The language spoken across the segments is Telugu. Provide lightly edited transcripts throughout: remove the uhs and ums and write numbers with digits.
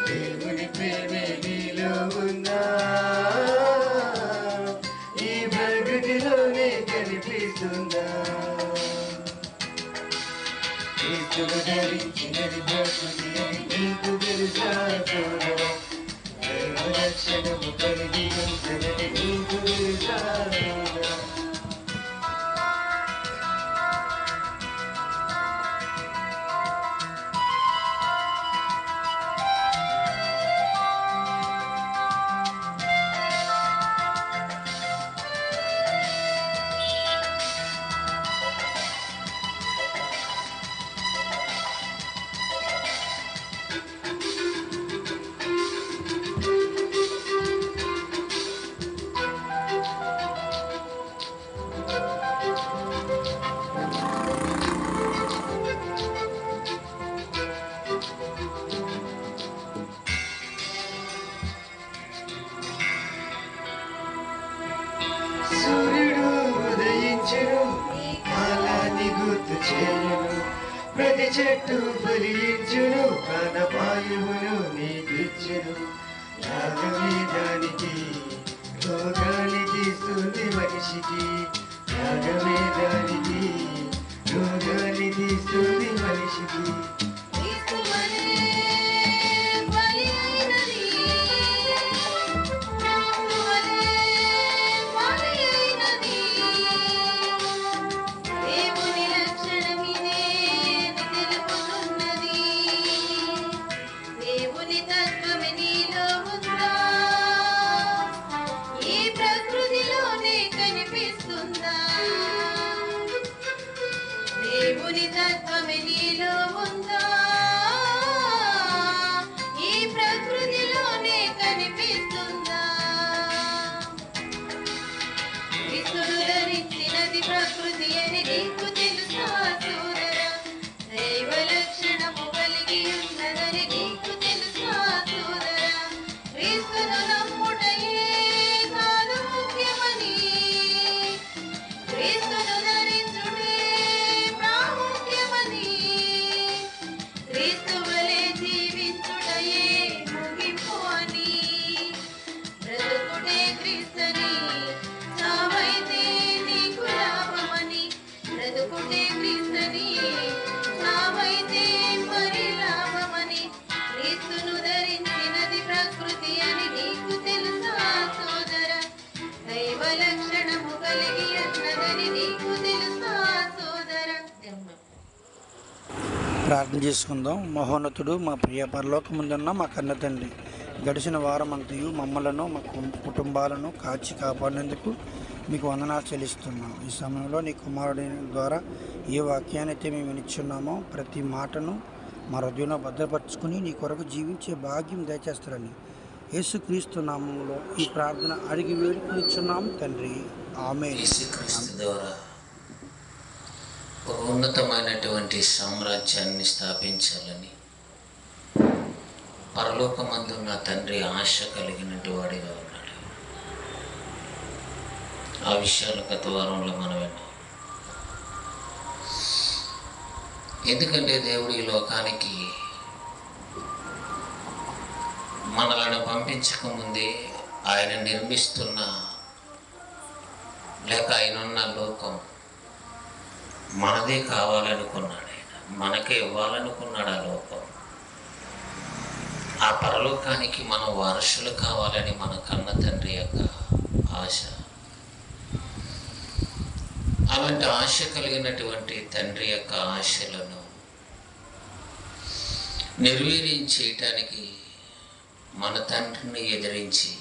దేవుని ప్రేమే నీలో ఉందా, ఈ ప్రకృతిలోనే కనిపిస్తుందా? క్రీస్తును ధరించినది ప్రకృతి అని నీకు తెలుసా? దైవ లక్షణము కలిగి ఉంటదని నీకు తెలుసా? సూర్యుడు ఉదయించెను, కాలాన్ని గుర్తు చేయను, ప్రతి చెట్టు ఫలించును, ప్రాణవాయువును నీకిచ్చెను. యాగమే దానికి రోగాన్ని తీస్తుంది మనిషికి, యాగమే దానికి రోగాన్ని తీస్తుంది మనిషికి. దేవుని తత్వమే నీలో ఉందా, ఈ ప్రకృతిలోనే కనిపిస్తుందా? క్రీస్తును ధరించినది ప్రకృతి అని నీకు తెలుసా సోదరా? దైవ లక్షణము కలిగి ఉన్నదని నీకు తెలుసా సోదరా? క్రీస్తును నమ్ముటయే కాదు ముఖ్యమని, క్రీస్తును ధరించుటే ప్రాముఖ్యమని, క్రీస్తు వలె జీవించుటయే ముగింపు అని, బ్రతుకుటే క్రీస్తని చావైతే నీకు లాభమని, బ్రతుకుటే క్రీస్తని చావైతే మరి లాభమని, క్రీస్తును ధరించినది ప్రకృతి అని నీకు తెలుసా సోదర? దైవ లక్షణము కలిగి ఉన్నదని నీకు తెలుసా సోదర? ప్రార్థన చేసుకుందాం. మహోన్నతుడు, మా ప్రియ పరలోకముందున్న మా కన్న తండ్రి, గడిచిన వారం అంతయు మమ్మలను మా కుటుంబాలను కాచి కాపాడినందుకు మీకు వందనాలు చెల్లిస్తున్నాం. ఈ సమయంలో నీ కుమారుడి ద్వారా ఏ వాక్యాన్ని అయితే మేము వినిచున్నామో ప్రతి మాటను మా హృదయంలో భద్రపరుచుకుని నీ కొరకు జీవించే భాగ్యం దయచేస్తారని యేసుక్రీస్తు నామములో ఈ ప్రార్థన అడిగి వేడుకొనిచున్నాం తండ్రి, ఆమేన్. యేసుక్రీస్తు ద్వారా ఒక ఉన్నతమైనటువంటి సామ్రాజ్యాన్ని స్థాపించాలని పరలోకమందు నా తండ్రి ఆశ కలిగినటువంటి వాడిగా ఉన్నాడు. ఆ విషయాలు గత వారంలో మనం విన్నాం. ఎందుకంటే దేవుడు ఈ లోకానికి మనలను పంపించకముందే ఆయన నిర్మిస్తున్న లేక ఆయనున్న లోకం మనదే కావాలనుకున్నాడు. ఆయన మనకే ఇవ్వాలనుకున్నాడు ఆ లోకం. ఆ పరలోకానికి మనం వారసులు కావాలని మన కన్న తండ్రి యొక్క ఆశ. అలాంటి ఆశ కలిగినటువంటి తండ్రి యొక్క ఆశలను నిర్వీర్యం చేయటానికి మన తండ్రిని ఎదిరించి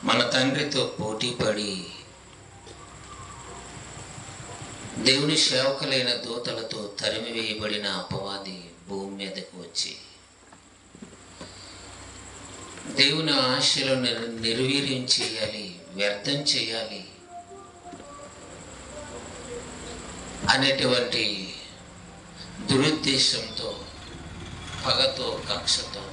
మన తండ్రితో పోటీపడి దేవుని సేవకులైన దూతలతో తరిమి వేయబడిన అపవాది భూమి మీదకు వచ్చి దేవుని ఆశలు నిర్వీర్యం చేయాలి, వ్యర్థం చేయాలి అనేటువంటి దురుద్దేశంతో, పగతో, కక్షతో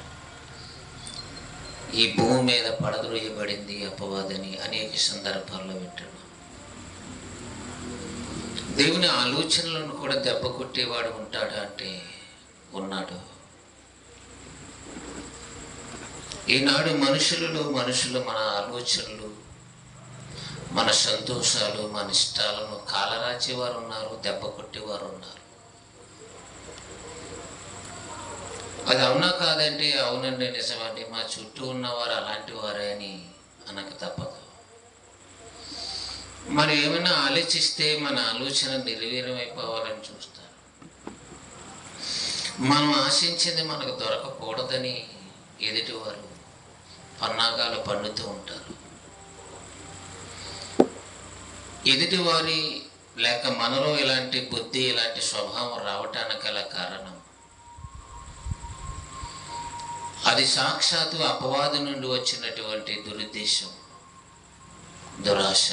ఈ భూమి మీద పడద్రోయబడింది అపవాదని అనేక సందర్భాల్లో వింటున్నాం. దేవుని ఆలోచనలను కూడా దెబ్బ కొట్టేవాడు ఉంటాడా అంటే ఉన్నాడు. ఈనాడు మనుషులు మన ఆలోచనలు, మన సంతోషాలు, మన ఇష్టాలను కాలరాచేవారు ఉన్నారు, దెబ్బ కొట్టేవారు ఉన్నారు. అది అవునా కాదంటే అవునండి, నిజమండి, మా చుట్టూ ఉన్నవారు అలాంటి వారే అని అనక తప్పదు. మరి ఏమైనా ఆలోచిస్తే మన ఆలోచన నిర్వీర్యమైపోవాలని చూస్తారు. మనం ఆశించింది మనకు దొరకకూడదని ఎదుటివారు పన్నాగాలు పన్నుతూ ఉంటారు. ఎదుటివారి లేక మనలో ఇలాంటి బుద్ధి, ఇలాంటి స్వభావం రావటానికి గల కారణం అది సాక్షాత్తు అపవాది నుండి వచ్చినటువంటి దురుద్దేశం, దురాశ.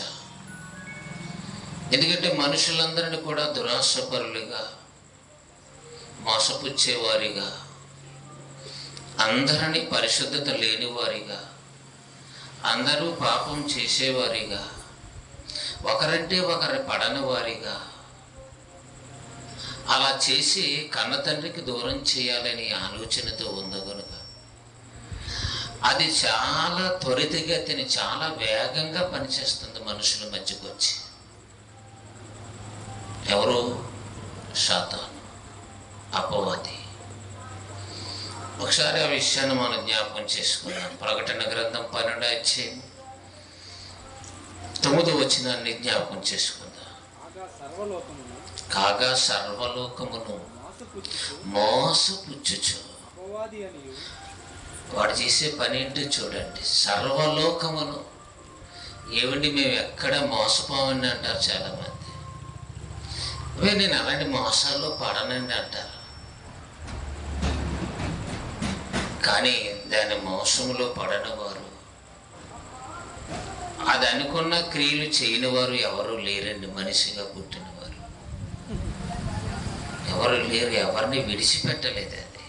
ఎందుకంటే మనుషులందరినీ కూడా దురాశపరులుగా, మోసపుచ్చేవారిగా, అందరినీ పరిశుద్ధత లేనివారిగా, అందరూ పాపం చేసేవారిగా, ఒకరంటే ఒకరి పడని వారిగా అలా చేసి కన్నతండ్రికి దూరం చేయాలని ఆలోచనతో ఉంది కనుక అది చాలా త్వరితగతిని, చాలా వేగంగా పనిచేస్తుంది మనుషుల మధ్యకు వచ్చి. ఎవరు? సాతాను, అపవాది. ఒకసారి ఆ విషయాన్ని మనం జ్ఞాపకం చేసుకున్నాం. ప్రకటన గ్రంథం 12:9 జ్ఞాపకం చేసుకుందాం. కాగా సర్వలోకమును మోసపుచ్చుచు. వాడు చేసే పని ఏంటో చూడండి. సర్వలోకమును. ఏమండి, మేము ఎక్కడ మోసపోమని అంటారు చాలామంది. నేను అలాంటి మోసాల్లో పడనండి అంటారు. కానీ దాని మోసంలో పడని వారు, అది అనుకున్న క్రియలు చేయని వారు ఎవరు లేరండి. మనిషిగా పుట్టినవారు ఎవరు లేరు. ఎవరిని విడిచిపెట్టలేదు అది.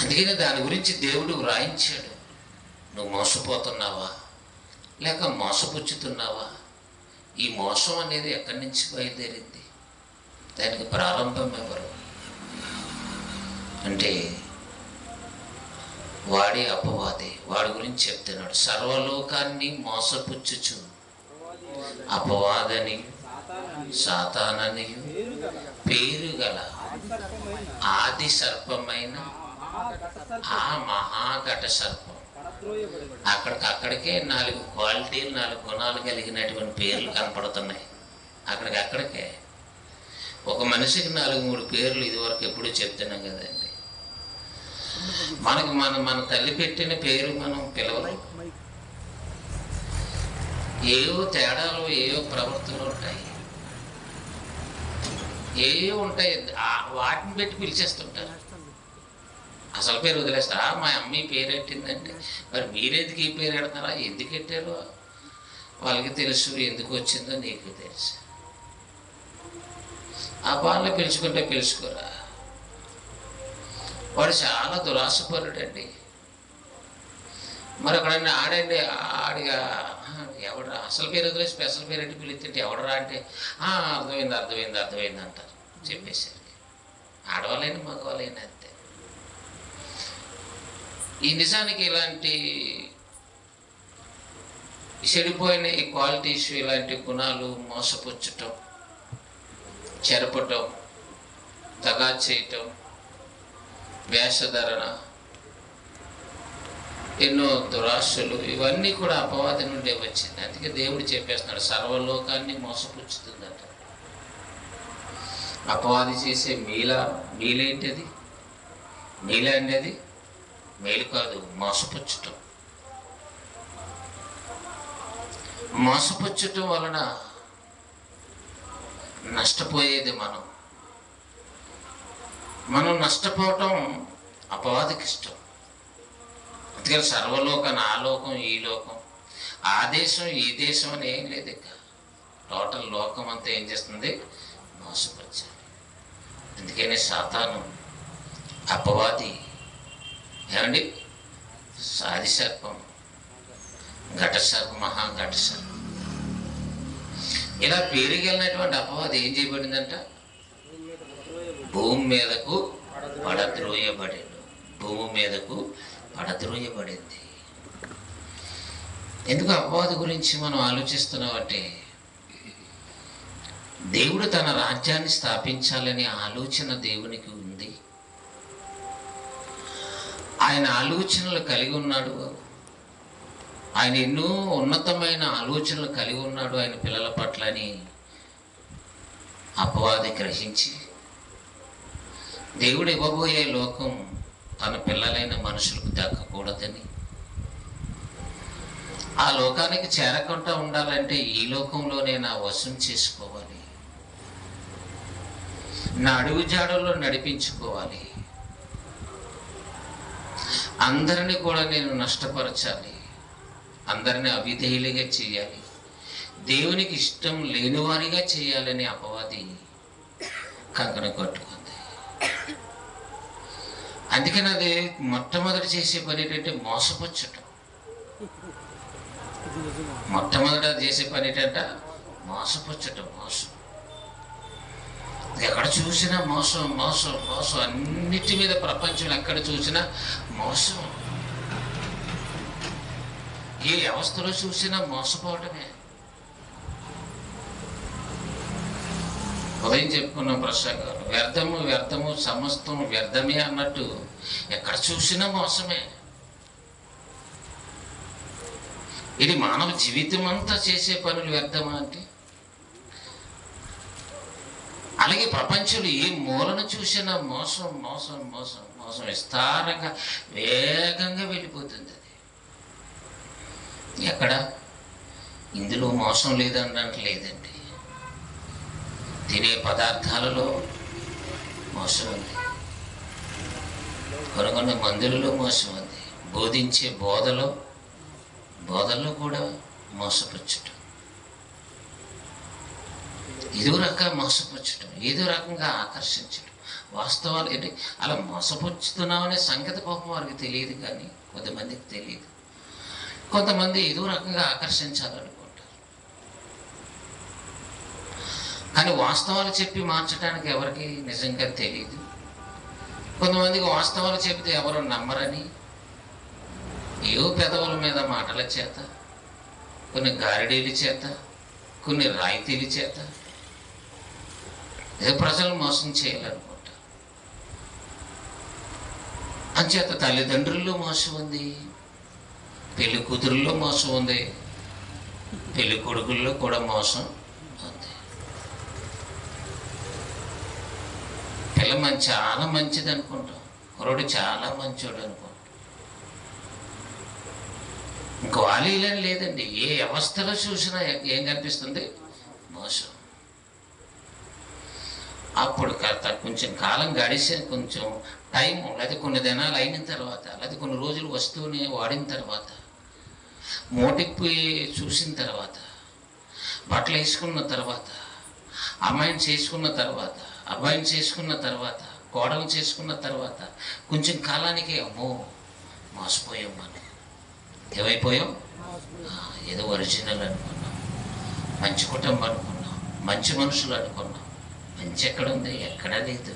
అందుకని దాని గురించి దేవుడు వ్రాయించాడు. నువ్వు మోసపోతున్నావా లేక మోసపుచ్చుతున్నావా? ఈ మోసం అనేది ఎక్కడి నుంచి బయలుదేరింది? దానికి ప్రారంభం ఎవరు అంటే వాడే అపవాది. వాడి గురించి చెప్తున్నాడు. సర్వలోకాన్ని మోసపుచ్చుచు అపవాదని, సాతానని పేరు గల ఆది సర్పమైన ఆ మహాఘట సర్పం. అక్కడికే 4 క్వాలిటీలు, 4 గుణాలు కలిగినటువంటి పేర్లు కనపడుతున్నాయి. అక్కడికే ఒక మనిషికి 4-3 పేర్లు ఇదివరకు ఎప్పుడు చెప్తున్నాం కదండి. మన తల్లి పెట్టిన పేరు మనం పిలవలేం. ఏవో తేడాలు, ఏవో ప్రవర్తనలు ఉంటాయి, ఏవో ఉంటాయి. వాటిని పెట్టి పిలిచేస్తుంటారు. అసలు పేరు వదిలేస్తారా? మా అమ్మాయి పేరు పెట్టిందంటే మరి మీరెందుకు ఈ పేరు పెడతారా? ఎందుకు పెట్టారో వాళ్ళకి తెలుసు, ఎందుకు వచ్చిందో నీకు తెలుసు. ఆ వాళ్ళని పిలుచుకుంటే పిలుచుకోరా. వాడు చాలా దురాశపరుడండి. మరి అక్కడన్నా ఆడండి, ఆడిగా ఎవడరా అసలు పేరు వదిలే స్పెషల్ పేరు అంటే పిలుస్తుంటే ఎవడరా అంటే అర్థమైంది అంటారు. చెప్పేసరికి ఆడవాళ్ళైనా మగవాళ్ళైనా అంతే. ఈ నిజానికి ఇలాంటి చెడిపోయిన ఈ క్వాలిటీస్, ఇలాంటి గుణాలు, మోసపుచ్చటం, చెరపటం, దగా చేయటం, వేషధరణ, ఎన్నో దురాశలు, ఇవన్నీ కూడా అపవాది నుండే వచ్చింది. అందుకే దేవుడు చెప్పేస్తున్నాడు సర్వలోకాన్ని మోసపుచ్చుతుందట. అపవాది చేసే మీలేంటిది? మీల అనేది మేలు కాదు, మోసపుచ్చటం. మోసపుచ్చటం వలన నష్టపోయేది మనం నష్టపోవటం అపవాదికి ఇష్టం. అందుకని సర్వలోక, నా లోకం, ఈ లోకం, ఆ దేశం, ఈ దేశం అని ఏం లేదు. ఇక టోటల్ లోకం అంతా ఏం చేస్తుంది? మోసపరచాలి. అందుకనే సాతాను, అపవాది, ఏమండి, సాది సర్పం, ఘట సర్పం, మహాఘట సర్పం, ఇలా పెరిగినటువంటి అపవాది ఏం చేయబడిందంట? భూమి మీదకు పడద్రోయబడింది. భూమి మీదకు పడద్రోయబడింది. ఎందుకు అపవాది గురించి మనం ఆలోచిస్తున్నామంటే, దేవుడు తన రాజ్యాన్ని స్థాపించాలనే ఆలోచన దేవునికి ఉంది. ఆయన ఆలోచనలు కలిగి ఉన్నాడు. ఆయన ఎన్నో ఉన్నతమైన ఆలోచనలు కలిగి ఉన్నాడు ఆయన పిల్లల పట్ల అని అపవాది గ్రహించి, దేవుడు ఇవ్వబోయే లోకం తన పిల్లలైన మనుషులకు దక్కకూడదని, ఆ లోకానికి చేరకుండా ఉండాలంటే ఈ లోకంలోనే నా వశం చేసుకోవాలి, నా అడుగుజాడల్లో నడిపించుకోవాలి, అందరినీ కూడా నేను నష్టపరచాలి, అందరినీ అవిధేయులుగా చేయాలి, దేవునికి ఇష్టం లేనివారిగా చేయాలని అపవాది కంకణ కట్టుకుంది. అందుకని అది మొట్టమొదటి చేసే పని ఏంటంటే మోసపుచ్చటం. మొట్టమొదట చేసే పని ఏంటంట? మోసపుచ్చటం. మోసం. ఎక్కడ చూసినా మోసం, మోసం, మోసం. అన్నిటి మీద ప్రపంచంలో ఎక్కడ చూసినా మోసం. ఏ వ్యవస్థలో చూసినా మోసపోవటమే. ఉదయం చెప్పుకున్నాం ప్రసాద్ గారు, వ్యర్థము వ్యర్థము సమస్తం వ్యర్థమే అన్నట్టు ఎక్కడ చూసినా మోసమే. ఇది మానవ జీవితం అంతా చేసే పనులు వ్యర్థమా అంటే? అలాగే ప్రపంచంలో ఏ మూలన చూసినా మోసం, మోసం, మోసం, మోసం విస్తారంగా వేగంగా వెళ్ళిపోతుంది. అది ఎక్కడ ఇందులో మోసం లేదన్నట్టు లేదండి. తినే పదార్థాలలో మోసం ఉంది, కొనుగొన్న మందులలో మోసం ఉంది, బోధించే బోధల్లో కూడా మోసపుచ్చటం, ఏదో రకంగా మోసపుచ్చటం, ఏదో రకంగా ఆకర్షించడం. వాస్తవాలు ఏంటి? అలా మోసపుచ్చుతున్నామనే సంగతి పాపం వారికి తెలియదు, కానీ కొంతమందికి తెలియదు. కొంతమంది ఏదో రకంగా ఆకర్షించాలనుకుంటారు, కానీ వాస్తవాలు చెప్పి మార్చడానికి ఎవరికి నిజంగా తెలియదు. కొంతమందికి వాస్తవాలు చెబితే ఎవరు నమ్మరని ఏవో పెదవుల మీద మాటల చేత, కొన్ని గారిడీల చేత, కొన్ని రాయితీల చేత ఏదో ప్రజలు మోసం చేయాలనుకుంటారు. అంచేత తల్లిదండ్రుల్లో మోసం ఉంది, పెళ్లి కూతురుల్లో మోసం ఉంది, పెళ్లి కొడుకుల్లో కూడా మోసం ఉంది. పిల్ల చాలా మంచిది అనుకుంటాం, కుర్రోడు చాలా మంచోడు అనుకుంటాం. ఇంకో వాలీలని లేదండి. ఏ వ్యవస్థలో చూసినా ఏం కనిపిస్తుంది? మోసం. అప్పుడు కొంచెం కాలం గడిచి, కొంచెం టైం, లేదా కొన్ని దినాలు అయిన తర్వాత, లేదా కొన్ని రోజులు వస్తువుని వాడిన తర్వాత, మోటిప్పి చూసిన తర్వాత, బట్టలు వేసుకున్న తర్వాత, అమ్మాయిని చేసుకున్న తర్వాత, అబ్బాయిని చేసుకున్న తర్వాత, కోడలు చేసుకున్న తర్వాత, కొంచెం కాలానికి అమ్మో మోసపోయాం. మనం ఏమైపోయాం? ఏదో ఒరిజినల్ అనుకున్నాం, మంచి కుటుంబం అనుకున్నాం, మంచి మనుషులు అనుకున్నాం. మంచి ఎక్కడ ఉంది? ఎక్కడా లేదు.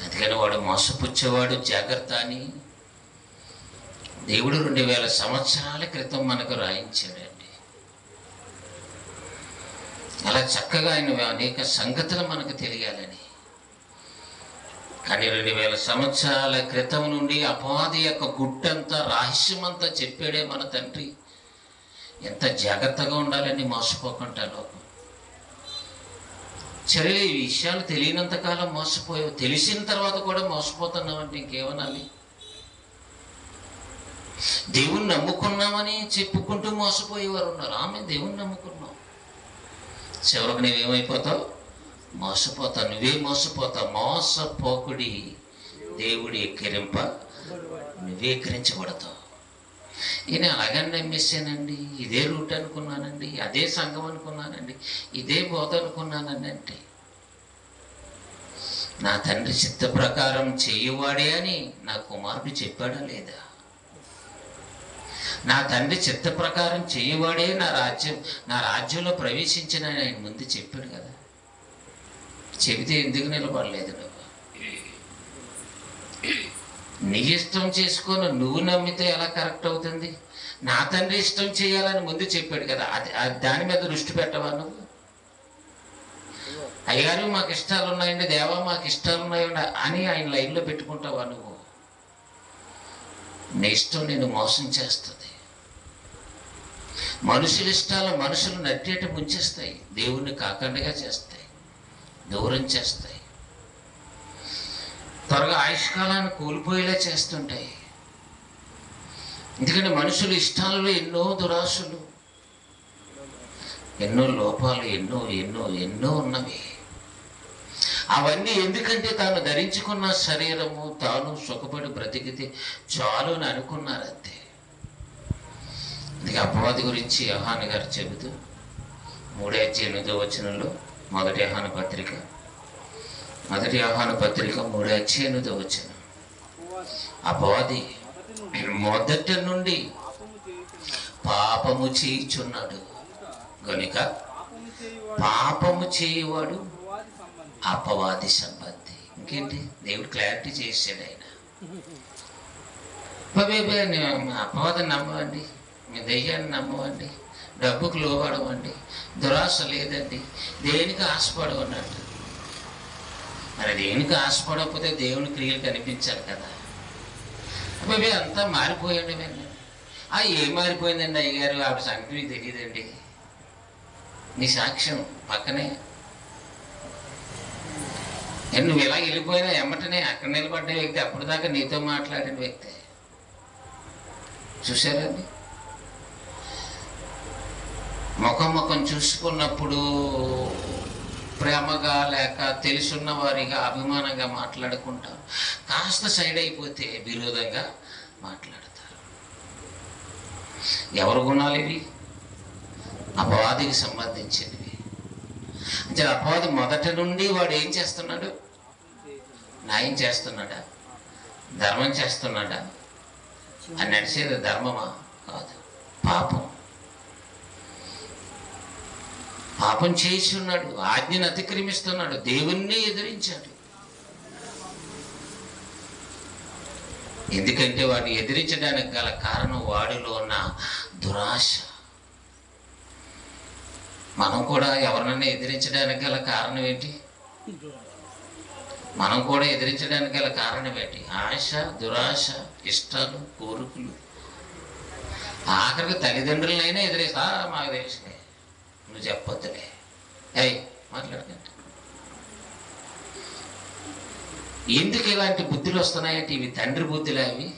అందుకని వాడు మోసపుచ్చేవాడు జాగ్రత్త అని దేవుడు 2000 సంవత్సరాల క్రితం మనకు రాయించాడండి. అలా చక్కగా ఆయన అనేక సంగతులు మనకు తెలియాలని. కానీ 2000 సంవత్సరాల క్రితం నుండి అపవాది యొక్క గుట్టంతా, రహస్యమంతా చెప్పాడే మన తండ్రి. ఎంత జాగ్రత్తగా ఉండాలని మోసపోకుండా లోకం. సరే, ఈ విషయాలు తెలియనంతకాలం మోసపోయావు, తెలిసిన తర్వాత కూడా మోసపోతున్నామంటే ఇంకేమనాలి? దేవుణ్ణి నమ్ముకున్నామని చెప్పుకుంటూ మోసపోయేవారు ఉన్నారు. ఆమె దేవుణ్ణి నమ్ముకున్నావు, చివరికి నువ్వేమైపోతావు? మోసపోతావు. నువ్వే మోసపోతావు. మోసపోకుడి, దేవుడు ఎక్కిరింప నువ్వే ఎక్కిరించబడతావు. నేను అలాగని నమ్మేశానండి, ఇదే రూట్ అనుకున్నానండి, అదే సంఘం అనుకున్నానండి, ఇదే బోధ అనుకున్నానండి అంటే నా తండ్రి చిత్త ప్రకారం చేయువాడే అని నా కుమారుడు చెప్పాడా లేదా? నా తండ్రి చిత్త ప్రకారం చేయువాడే నా రాజ్యంలో ప్రవేశించిన ఆయన ముందు చెప్పాడు కదా. చెబితే ఎందుకు నిలబడలేదు నువ్వు? నీ ఇష్టం చేసుకొని నువ్వు నమ్మితే ఎలా కరెక్ట్ అవుతుంది? నా తండ్రి ఇష్టం చేయాలని ముందు చెప్పాడు కదా, అది దాని మీద దృష్టి పెట్టవా నువ్వు? అయ్యగారు మాకు ఇష్టాలు ఉన్నాయండి, దేవా మాకు ఇష్టాలు ఉన్నాయండి అని ఆయన లైన్లో పెట్టుకుంటావా నువ్వు? నీ ఇష్టం నేను మోసం చేస్తుంది. మనుషుల ఇష్టాలు మనుషులు నట్టేట ముంచేస్తాయి, దేవుణ్ణి కాకండగా చేస్తాయి, దూరం చేస్తాయి, త్వరగా ఆయుష్కాలాన్ని కోల్పోయేలా చేస్తుంటాయి. ఎందుకంటే మనుషుల ఇష్టాలలో ఎన్నో దురాశలు, ఎన్నో లోపాలు, ఎన్నో ఎన్నో ఎన్నో ఉన్నవి. అవన్నీ ఎందుకంటే తాను ధరించుకున్న శరీరము తాను సుఖపడి బ్రతికితే చాలు అని అనుకున్నారు అంతే. అందుకే అపవాది గురించి యోహాను గారు చెబుతూ 3:8 మొదటి యోహాను పత్రిక 3:8 అపవాది మొదటి నుండి పాపము చేయుచున్నాడు గనుక పాపము చేయువాడు అపవాది సంబంధి. ఇంకేంటి, దేవుడు క్లారిటీ చేసాడు ఆయన. అపవాదిని నమ్మవండి, మీ దయ్యాన్ని నమ్మవండి, డబ్బుకు లోబడవండి, దురాశ లేదండి, దేనికి ఆశపడవన్నట్టు. మరి దేనికి ఆశపడకపోతే దేవుని క్రియలు కనిపించాలి కదా. అబ్బాయి అంతా మారిపోయాడు. ఏం మారిపోయిందండి అయ్యగారు? ఆవిడ సంగతి మీకు తెలియదండి. నీ సాక్ష్యం పక్కనే. నువ్వు ఇలా వెళ్ళిపోయినా ఎమ్మటనే అక్కడ నిలబడ్డ వ్యక్తి అప్పటిదాకా నీతో మాట్లాడిన వ్యక్తి. చూసారండి, ముఖం చూసుకున్నప్పుడు ప్రేమగా లేక తెలుసున్న వారిగా అభిమానంగా మాట్లాడుకుంటారు, కాస్త సైడ్ అయిపోతే విరోధంగా మాట్లాడతారు. ఎవరి గుణాలు ఇవి? అపవాదికి సంబంధించినవి. అంటే అపవాది మొదటి నుండి వాడు ఏం చేస్తున్నాడు? న్యాయం చేస్తున్నాడా? ధర్మం చేస్తున్నాడా? అని నడిచేది ధర్మమా? కాదు, పాపం. పాపం చేస్తున్నాడు, ఆజ్ఞను అతిక్రమిస్తున్నాడు, దేవుణ్ణి ఎదిరించాడు. ఎందుకంటే వాడిని ఎదిరించడానికి గల కారణం వాడిలో ఉన్న దురాశ. మనం కూడా ఎవరినైనా ఎదిరించడానికి గల కారణం ఏంటి? మనం కూడా ఎదిరించడానికి గల కారణం ఏంటి? ఆశ, దురాశ, ఇష్టాలు, కోరికలు. ఆఖరికి తల్లిదండ్రులనైనా ఎదిరిస్తా. మాకు తెలుసులే, నువ్వు చెప్పొద్దులే, మాట్లాడకండి. ఎందుకు ఇలాంటి బుద్ధులు వస్తున్నాయంటే ఇవి తండ్రి బుద్ధులే. అవి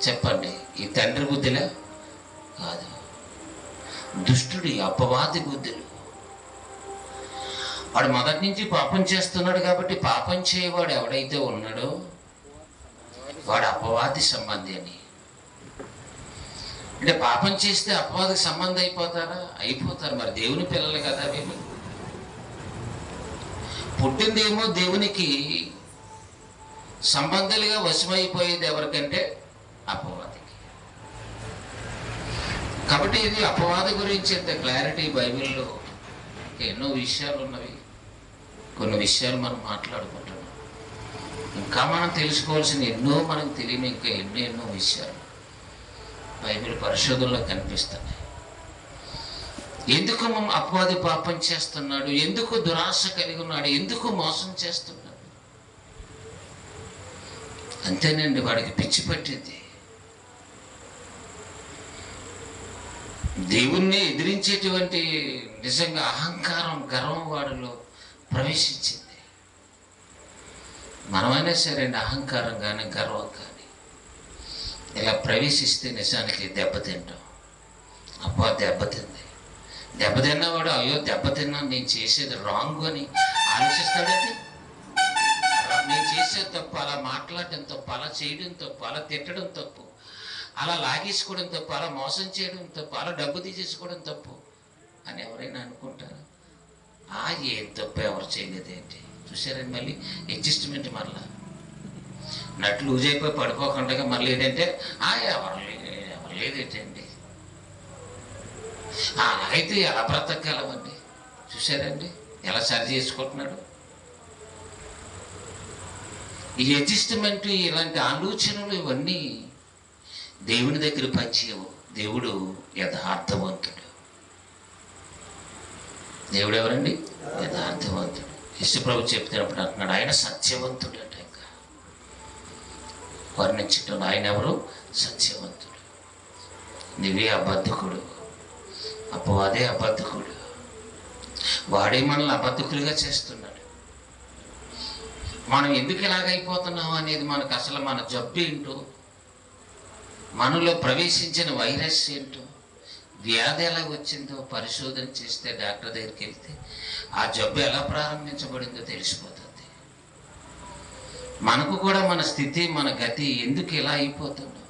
చెప్పండి, ఈ తండ్రి బుద్ధులే కాదు, దుష్టుడి అపవాది బుద్ధులు. వాడు మొదటి నుంచి పాపం చేస్తున్నాడు కాబట్టి పాపం చేయవాడు ఎవడైతే ఉన్నాడో వాడు అపవాది సంబంధి అని. అంటే పాపం చేస్తే అపవాదికి సంబంధం అయిపోతారా? అయిపోతారు. మరి దేవుని పిల్లలు కదా వీళ్ళు. పుట్టిందేమో దేవునికి సంబంధాలుగా వశమైపోయేది ఎవరికంటే అపవాదికి. కాబట్టి ఇది అపవాది గురించి ఇంత క్లారిటీ బైబిల్లో ఎన్నో విషయాలు ఉన్నవి. కొన్ని విషయాలు మనం మాట్లాడుకుంటున్నాం. ఇంకా మనం తెలుసుకోవాల్సిన ఎన్నో మనకు తెలియని ఇంకా ఎన్నో విషయాలు బైబిల్ పరిశోధనలో కనిపిస్తున్నాయి. ఎందుకు అపవాది పాపం చేస్తున్నాడు? ఎందుకు దురాశ కలిగి ఉన్నాడు? ఎందుకు మోసం చేస్తున్నాడు? అంతేనండి, వాడికి పిచ్చి పట్టింది. దేవుణ్ణి ఎదిరించేటువంటి నిజంగా అహంకారం, గర్వం వాడిలో ప్రవేశించింది. మనమైనా సరే అహంకారం కానీ గర్వం కానీ ఇలా ప్రవేశిస్తే నిజానికి దెబ్బతింటాం. అబ్బా దెబ్బతింది. దెబ్బతిన్నవాడు అయ్యో దెబ్బతిన్నా, నేను చేసేది రాంగ్ అని ఆలోచిస్తాడండి. నేను చేసేది చేసే తప్పు, అలా మాట్లాడడం తప్పు, అలా చేయడం తప్పు, అలా తిట్టడం తప్పు, అలా లాగేసుకోవడం తప్పు, అలా మోసం చేయడం తప్పు, అలా డబ్బు తీసేసుకోవడం తప్పు అని ఎవరైనా అనుకుంటారా? ఏం తప్పు ఎవరు చేయలేదేంటి? చూసారండి, మళ్ళీ అడ్జస్ట్మెంట్. మరలా నట్లు లూజ్ అయిపోయి పడిపోకుండా మళ్ళీ ఏంటంటే ఎవరు లేదేంటండి? అలాగైతే ఎలా బ్రతకగలమండి? చూసారండి ఎలా సరి చేసుకుంటున్నాడు. ఈ అడ్జస్ట్మెంట్, ఇలాంటి ఆలోచనలు ఇవన్నీ దేవుని దగ్గర పనిచేయవు. దేవుడు యథార్థవంతుడు. దేవుడు ఎవరండి? యథార్థవంతుడు. యేసుప్రభు చెప్తున్నప్పుడు అంటున్నాడు ఆయన సత్యవంతుడు అంటే. ఇంకా వర్ణించటం ఆయన ఎవరు? సత్యవంతుడు. నువ్వే అబద్ధకుడు, అపవాదే అబద్ధకుడు. వాడే మనల్ని అబద్ధకులుగా చేస్తున్నాడు. మనం ఎందుకు ఇలాగైపోతున్నాం అనేది మనకు అసలు మన జబ్బు ఏంటో, మనలో ప్రవేశించిన వైరస్ ఏంటో, వ్యాధి ఎలా వచ్చిందో పరిశోధన చేస్తే, డాక్టర్ దగ్గరికి వెళ్తే ఆ జబ్బు ఎలా ప్రారంభించబడిందో తెలిసిపోతుంది. మనకు కూడా మన స్థితి, మన గతి ఎందుకు ఇలా అయిపోతున్నాం,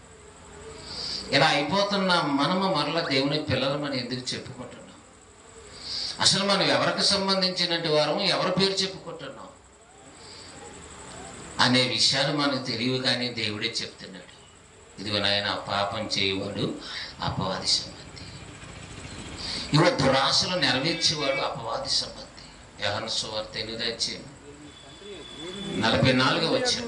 ఇలా అయిపోతున్నాం, మనము మరలా దేవుని పిల్లలమని ఎందుకు చెప్పుకుంటున్నాం? అసలు మనం ఎవరికి సంబంధించినటువంటి వారము, ఎవరి పేరు చెప్పుకుంటున్నాం అనే విషయాలు మనకు తెలియవు. కానీ దేవుడే చెప్తున్నాడు, ఇదిగో నాయన పాపం చేయవాడు అపవాది సంబంధి, ఇవ దురాశలు నెరవేర్చేవాడు అపవాది సంబంధి. యోహాను సువార్త 8:44 వచ్చిన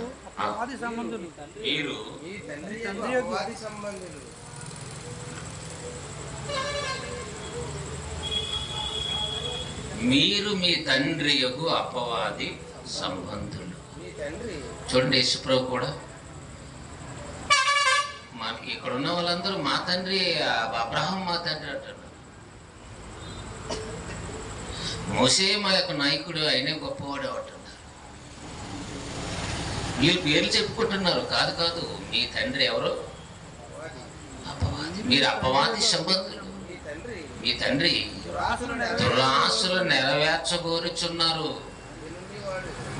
మీరు మీ తండ్రి యొగు అపవాది సంబంధులు. చూడండి, యేసుప్రభు కూడా మనకి ఇక్కడ ఉన్న వాళ్ళందరూ మా తండ్రి అబ్రహాం మా తండ్రి అంటున్నారు. మోసే మా యొక్క నాయకుడు, అయినే గొప్పవాడు అంటున్నారు. వీళ్ళు పేర్లు చెప్పుకుంటున్నారు. కాదు కాదు, మీ తండ్రి ఎవరు? అపవాది. మీరు అపవాది సంబంధులు. మీ తండ్రి దురాశలు నెరవేర్చగోరుచున్నారు.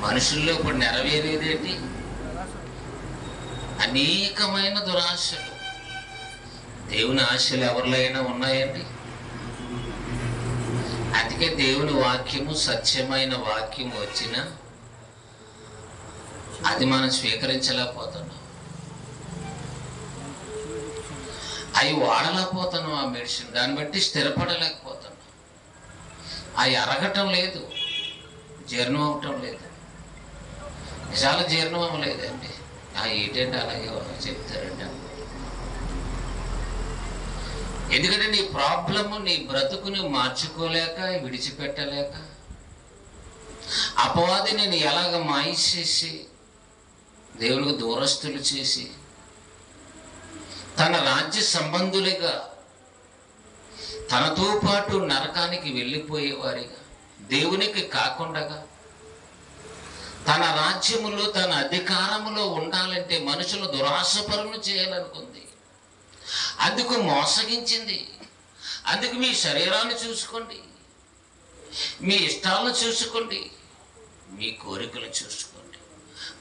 మనుషుల్లో ఇప్పుడు నెరవేరేదేంటి? అనేకమైన దురాశలు. దేవుని ఆశలు ఎవరిలో అయినా ఉన్నాయండి? అందుకే దేవుని వాక్యము, సత్యమైన వాక్యం వచ్చినా అది మనం స్వీకరించలేకపోతున్నాం. అవి వాడలేకపోతున్నాం. ఆ మెడిసిన్ దాన్ని బట్టి స్థిరపడలేకపోతున్నాం. అవి అరగటం లేదు, జీర్ణం అవటం లేదు. నిజాలు జీర్ణం అవ్వలేదండి. ఏంటంటే అలాగే చెప్తారండి. ఎందుకంటే నీ ప్రాబ్లము, నీ బ్రతుకుని మార్చుకోలేక, విడిచిపెట్టలేక, అపవాది నేను ఎలాగ మాయిచేసి, దేవునికి దూరస్తులు చేసి, తన రాజ్య సంబంధులుగా, తనతో పాటు నరకానికి వెళ్ళిపోయేవారిగా, దేవునికి కాకుండా తన రాజ్యములో, తన అధికారములో ఉండాలంటే మనుషులు దురాశపరులు చేయాలనుకుంది. అందుకు మోసగించింది. అందుకు మీ శరీరాన్ని చూసుకోండి, మీ ఇష్టాలను చూసుకోండి, మీ కోరికలు చూసుకోండి.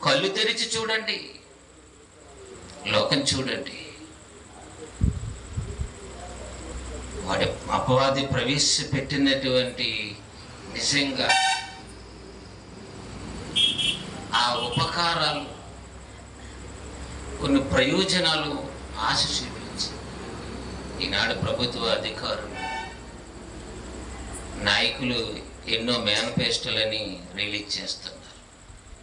కళ్ళు తెరిచి చూడండి, లోకం చూడండి. వాడి అపవాది ప్రవేశపెట్టినటువంటి నిజంగా ఆ ఉపకారాలు, కొన్ని ప్రయోజనాలు ఆశ చూపించి ఈనాడు ప్రభుత్వ అధికారులు, నాయకులు ఎన్నో మేనిఫెస్టోలని రిలీజ్ చేస్తున్నారు.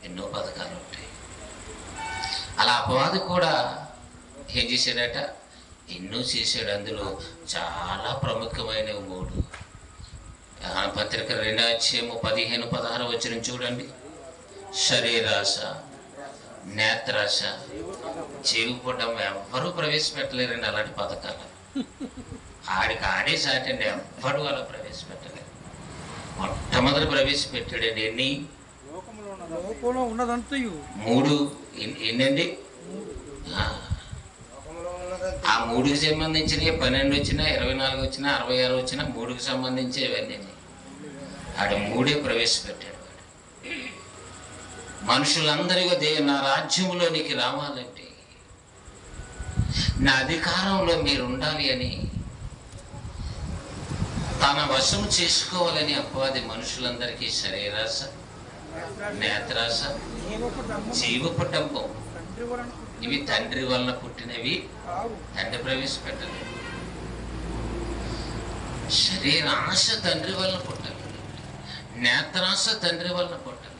ఎన్నో పథకాలు ఉంటాయి. అలా అపవాది కూడా ఏం చేశాడట? ఎన్నో చేశాడు. అందులో చాలా ప్రముఖమైనవి 3. పత్రిక 2:15-16 చూడండి. శరీరాశ, నేత్రాశ, చెవిపడం ఎవ్వరూ ప్రవేశపెట్టలేరండి అలాంటి పథకాలు. ఆడికి ఆడే సాటండి, ఎవ్వడు అలా ప్రవేశపెట్టలేరు. మొట్టమొదటి ప్రవేశపెట్టాడండి. ఎన్ని? 3. ఎన్నండి? ఆ 3కి సంబంధించినవి 12 వచ్చినా, 24 వచ్చినా, 66 వచ్చినా 3కి సంబంధించి ఇవన్నీ ఆడ 3 ప్రవేశపెట్టాడు. వాడు మనుషులందరికీ నా రాజ్యంలోనికి రావాలంటే, నా అధికారంలో మీరు ఉండాలి అని, తన వశం చేసుకోవాలని అపవాది మనుషులందరికీ శరీరాశ, నేత్రాశ, జీవపు డంబం, ఇవి తండ్రి వలన పుట్టినవి, తండ్రి ప్రవేశపెట్టలేదు. శరీరాశ తండ్రి వలన పుట్టలేదు, నేత్రాశ తండ్రి వలన పుట్టలేదు,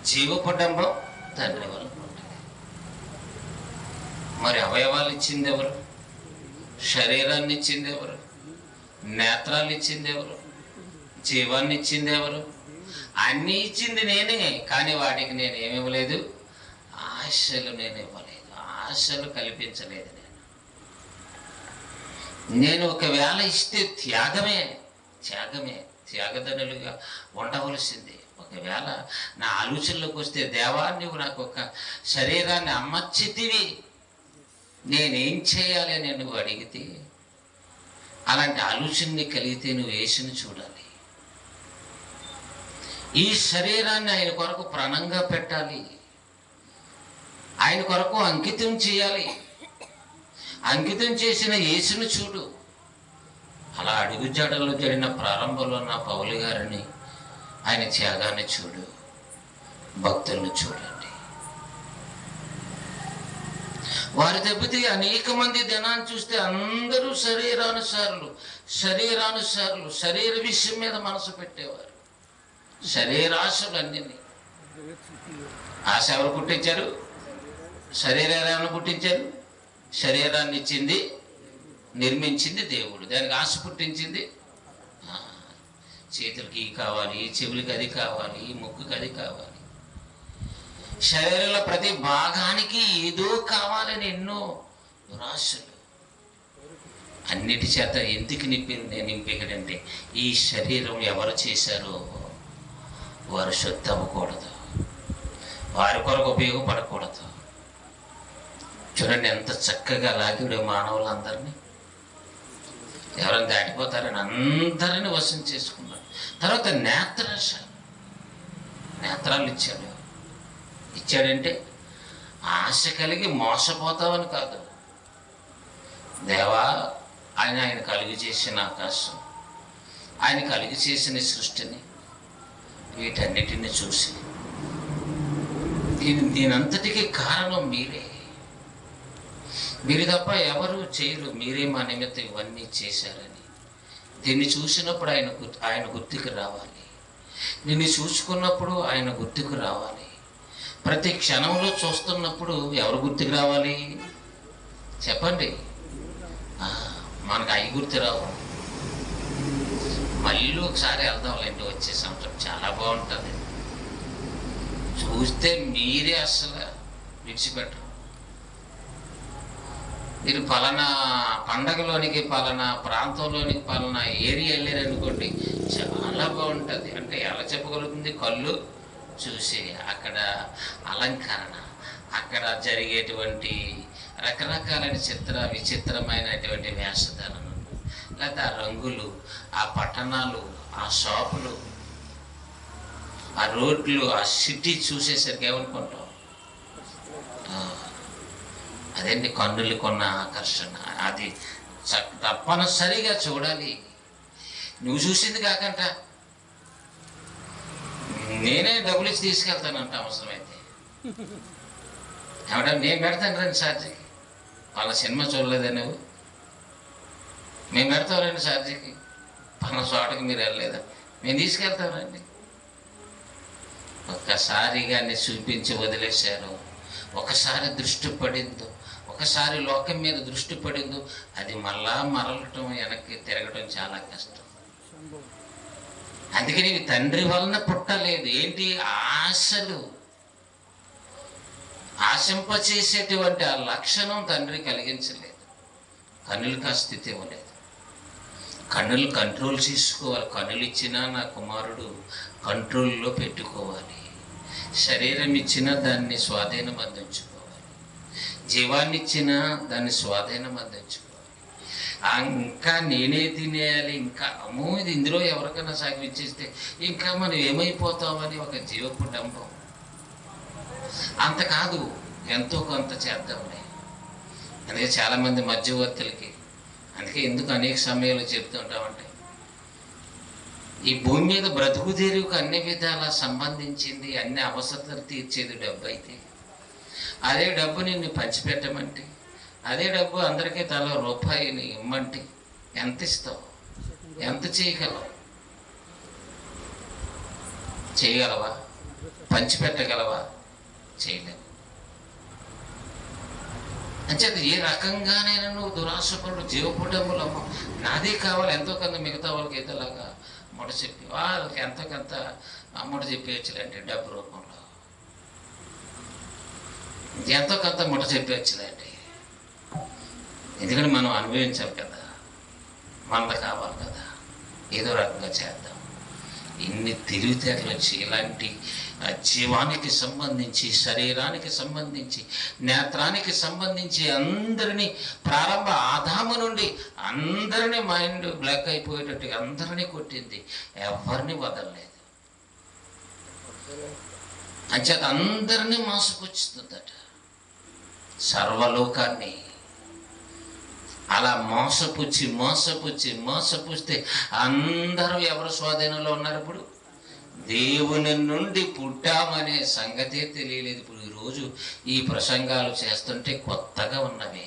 జీవపు డంబం తండ్రి వలన పుట్టలేదు. మరి అవయవాలు ఇచ్చింది ఎవరు? శరీరాన్ని ఇచ్చింది ఎవరు? నేత్రాలు ఇచ్చింది ఎవరు? జీవాన్ని ఇచ్చింది ఎవరు? అన్నీ ఇచ్చింది నేనే, కానీ వాటికి నేను ఏమివ్వలేదు, ఆశలు నేను ఇవ్వలేదు, ఆశలు కల్పించలేదు. నేను ఒకవేళ ఇస్తే త్యాగమే, త్యాగధనులుగా ఉండవలసిందే. ఒకవేళ నా ఆలోచనలోకి వస్తే, దేవా నువ్వు నాకు ఒక శరీరాన్ని అమ్మచ్చితివి, నేనేం చేయాలి అని నువ్వు అడిగితే, అలాంటి ఆలోచనని కలిగితే నువ్వు యేసుని చూడాలి. ఈ శరీరాన్ని ఆయన కొరకు ప్రాణంగా పెట్టాలి, ఆయన కొరకు అంకితం చేయాలి. అంకితం చేసిన యేసుని చూడు. అలా అడుగుజాడల్లో జరిగిన ప్రారంభంలో ఉన్న పౌలు గారిని, ఆయన త్యాగాన్ని చూడు, భక్తులను చూడండి. వారి తప్పితే అనేక మంది జనాన్ని చూస్తే అందరూ శరీరానుసారులు, శరీర విషయం మీద మనసు పెట్టేవారు. శరీరాశలు అన్నీ. ఆశ ఎవరు పుట్టించారు? శరీరాన్ని పుట్టించారు. శరీరాన్ని ఇచ్చింది, నిర్మించింది దేవుడు. దానికి ఆశ పుట్టించింది. చేతులకి కావాలి, చెవులకి అది కావాలి, ముక్కుకి అది కావాలి. శరీరంలో ప్రతి భాగానికి ఏదో కావాలని ఎన్నో దురాశలు. అన్నిటి చేత ఎందుకు నింపికడంటే, ఈ శరీరం ఎవరు చేశారో వారు శుద్ధి అవ్వకూడదు, వారి కొరకు ఉపయోగపడకూడదు. చూడండి ఎంత చక్కగా లాగిడే మానవులందరినీ. ఎవరైనా దాటిపోతారని అందరినీ వశం చేసుకున్నాడు. తర్వాత నేత్రాశ, నేత్రాలు ఇచ్చాడు. ఇచ్చాడంటే ఆశ కలిగి మోసపోతావని కాదు. దేవా, ఆయన కలుగు చేసిన ఆకాశం, ఆయన కలుగు చేసిన సృష్టిని, వీటన్నిటిని చూసి దీనంతటికీ కారణం మీరే, మీరు తప్ప ఎవరు చేయరు, మీరే మా నిమిత్తం ఇవన్నీ చేశారని దీన్ని చూసినప్పుడు ఆయన గుర్తుకు రావాలి. నిన్ను చూసుకున్నప్పుడు ఆయన గుర్తుకు రావాలి. ప్రతి క్షణంలో చూస్తున్నప్పుడు ఎవరు గుర్తుకు రావాలి చెప్పండి? మనకు అవి గుర్తు రావు. మళ్ళీ ఒకసారి వెళ్దాంలేండి, వచ్చే సంవత్సరం చాలా బాగుంటుంది. చూస్తే మీరే అసలు విడిచిపెట్టరు. మీరు పలానా పండగలోనికి, పలానా ప్రాంతంలోనికి, పలానా ఏరియా వెళ్ళారనుకోండి, చాలా బాగుంటుంది. అంటే ఎలా చెప్పగలుగుతుంది? కళ్ళు చూసి, అక్కడ అలంకరణ, అక్కడ జరిగేటువంటి రకరకాలైన విచిత్రమైనటువంటి వేషధారణలు, లేకపోతే ఆ రంగులు, ఆ పట్టణాలు, ఆ షాపులు, ఆ రోడ్లు, ఆ సిటీ చూసేసరికి ఏమనుకుంటాం? అదేంటి కన్నులు కొన్న ఆకర్షణ. అది తప్పనిసరిగా చూడాలి. నువ్వు చూసింది కాకంట నేనే డబ్బులు ఇచ్చి తీసుకెళ్తానంట అవసరమైతే. ఏమంటే నేను పెడతాను రండి ఛార్జీకి. వాళ్ళ సినిమా చూడలేదా నువ్వు? మేము పెడతాం రండి ఛార్జీకి. పలానా చోటకి మీరు వెళ్ళలేదా? మేము తీసుకెళ్తాం రండి. ఒక్కసారిగా చూపించి వదిలేశారు. ఒకసారి దృష్టి పడిందో, ఒకసారి లోకం మీద దృష్టి పడిందో, అది మరలటం, వెనక్కి తిరగటం చాలా కష్టం. అందుకని తండ్రి వలన పుట్టలేదు. ఏంటి? ఆశలు. ఆశింపచేసేటువంటి ఆ లక్షణం తండ్రి కలిగించలేదు. కన్నులకు ఆ స్థితి ఇవ్వలేదు. కన్నులు కంట్రోల్ చేసుకోవాలి. కన్నులు ఇచ్చినా నా కుమారుడు కంట్రోల్లో పెట్టుకోవాలి. శరీరం ఇచ్చినా దాన్ని స్వాధీనం అందించుకోవాలి. జీవాన్ని ఇచ్చినా దాన్ని స్వాధీనం అందించుకోవాలి. ఇంకా నేనే తినేయాలి, ఇంకా అమ్మో ఇది ఇందులో ఎవరికైనా సాగిచ్చేస్తే ఇంకా మనం ఏమైపోతామని ఒక జీవపు డంబం. అంత కాదు, ఎంతో కొంత చేద్దాంలే. అందుకే చాలామంది మధ్యవర్తులకి, అందుకే ఎందుకు అనేక సమయాలు చెప్తూ ఉంటామంటే, ఈ భూమి మీద బ్రతుకు తెరువుకు అన్ని విధాలా సంబంధించింది, అన్ని అవసరాలు తీర్చేది డబ్బు అయితే, అదే డబ్బు నిన్ను పంచిపెట్టమంటే, అదే డబ్బు అందరికీ తల రూపాయిని ఇమ్మంటే ఎంత ఇస్తావు? ఎంత చేయగలవు? చేయగలవా? పంచిపెట్టగలవా? చేయలేవు. అంచేత ఏ రకంగానైనా నువ్వు దురాశపడు జీవపుడములమ్మ నాదే కావాలి ఎంతో కొంత, మిగతా వాళ్ళకి ఏదోలాగా ముడ చెప్పి వాళ్ళకి ఎంతో కొంత ముడ చెప్పేయచ్చులేండి, డబ్బు రూపంలో ఎంతో కొంత ముడ చెప్పేయచ్చులేండి. ఎందుకంటే మనం అనుభవించాలి కదా, మనది కావాలి కదా, ఏదో రకంగా చేద్దాం. ఇన్ని తెలివితేటలు వచ్చి ఇలాంటి జీవానికి సంబంధించి, శరీరానికి సంబంధించి, నేత్రానికి సంబంధించి అందరినీ ప్రారంభ ఆదాము నుండి అందరినీ మైండ్ బ్లాక్ అయిపోయేటట్టుగా అందరినీ కొట్టింది, ఎవరిని వదలలేదు. అంచేత అందరినీ మోసపుచ్చుతుందట, సర్వలోకాన్ని. అలా మోసపుచ్చితే అందరూ ఎవరి స్వాధీనంలో ఉన్నారు? ఇప్పుడు దేవుని నుండి పుట్టామనే సంగతే తెలియలేదు. ఇప్పుడు ఈరోజు ఈ ప్రసంగాలు చేస్తుంటే కొత్తగా ఉన్నవి.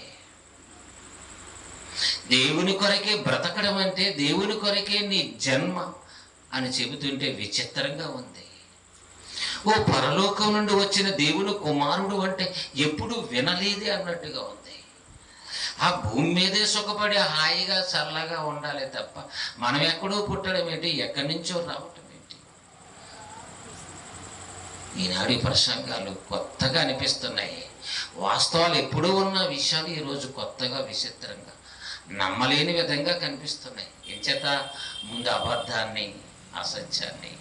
దేవుని కొరకే బ్రతకడం అంటే, దేవుని కొరకే నీ జన్మ అని చెబుతుంటే విచిత్రంగా ఉంది. ఓ పరలోకం నుండి వచ్చిన దేవుని కుమారుడు అంటే ఎప్పుడు వినలేదే అన్నట్టుగా ఉంది. ఆ భూమి మీదే సుఖపడి హాయిగా చల్లగా ఉండాలి తప్ప మనం ఎక్కడో పుట్టడం ఏంటి, ఎక్కడి నుంచో రావటం ఏంటి? ఈనాడు ఈ ప్రసంగాలు కొత్తగా అనిపిస్తున్నాయి. వాస్తవాలు ఎప్పుడూ ఉన్న విషయాలు ఈరోజు కొత్తగా విచిత్రంగా నమ్మలేని విధంగా కనిపిస్తున్నాయి. ఎంచేత ముందు అబద్ధాన్ని, అసత్యాన్ని,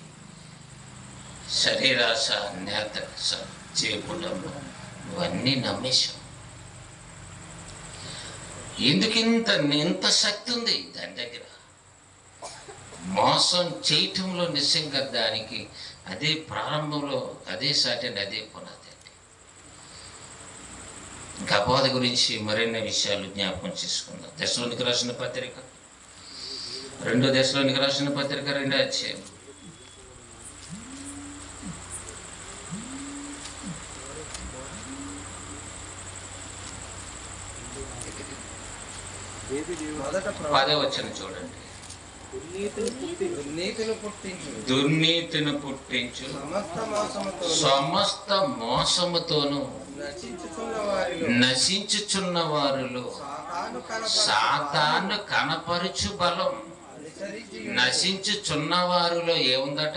శరీరాశ, నేత్రాశ, చేపుటము ఇవన్నీ నమ్మేశాం. ఎందుకు ఇంత శక్తి ఉంది దాని దగ్గర? మోసం చేయటంలో నిజంగా దానికి అదే ప్రారంభంలో, అదే సాటండి, అదే పునాది అండి. ఇంకా అపోహ గురించి మరిన్ని విషయాలు జ్ఞాపకం చేసుకుందాం. దశలోనికి రాసిన పత్రిక, 2 దశలోనికి రాసిన పత్రిక 2వ అధ్యాయం. పదవచనం చూడండి. దుర్నీతిని పుట్టించు సమస్త మోసముతోను నశించుచున్న వారిలో సాతాను కనపరుచు బలం. నశించుచున్న వారిలో ఏముందట?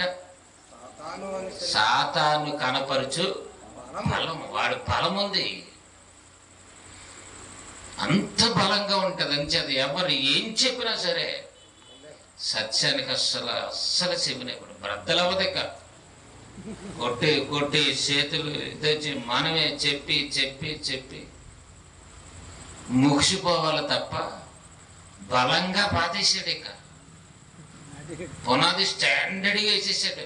సాతాను కనపరుచు బలం. వాడి బలం ఉంది, అంత బలంగా ఉంటుంది. అంచేది ఎవరు ఏం చెప్పినా సరే సత్యానికి అస్సలు చెవినప్పుడు బ్రద్దలవదిక కొట్టి చేతులు తెచ్చి మనమే చెప్పి ముగిసిపోవాలి తప్ప బలంగా పాతేసాడు. ఇక పునాది స్టాండర్డ్గా వేసేసాడు.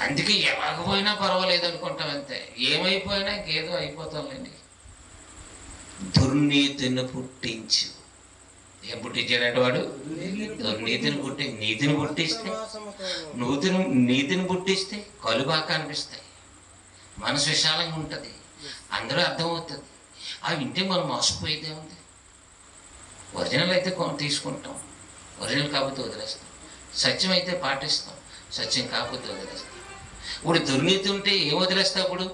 అందుకే ఎలాగపోయినా పర్వాలేదు అనుకుంటాం, అంతే. ఏమైపోయినా ఇంకేదో అయిపోతాంలేండి. దుర్నీతిని పుట్టించు. ఏం పుట్టించాడంటే వాడు? దుర్నీతిని నీతిని పుట్టిస్తే, నీతిని పుట్టిస్తే కలుబాక అనిపిస్తాయి, మనసు విశాలంగా ఉంటుంది, అందరూ అర్థమవుతుంది. అవి వింటే మనం మోసపోయేదే ఉంది. ఒరిజినల్ అయితే తీసుకుంటాం, ఒరిజినల్ కాకపోతే వదిలేస్తాం. సత్యం అయితే పాటిస్తాం, సత్యం కాకపోతే వదిలేస్తాం. ఇప్పుడు దుర్నీతి ఉంటే ఏం వదిలేస్తావు? ఇప్పుడు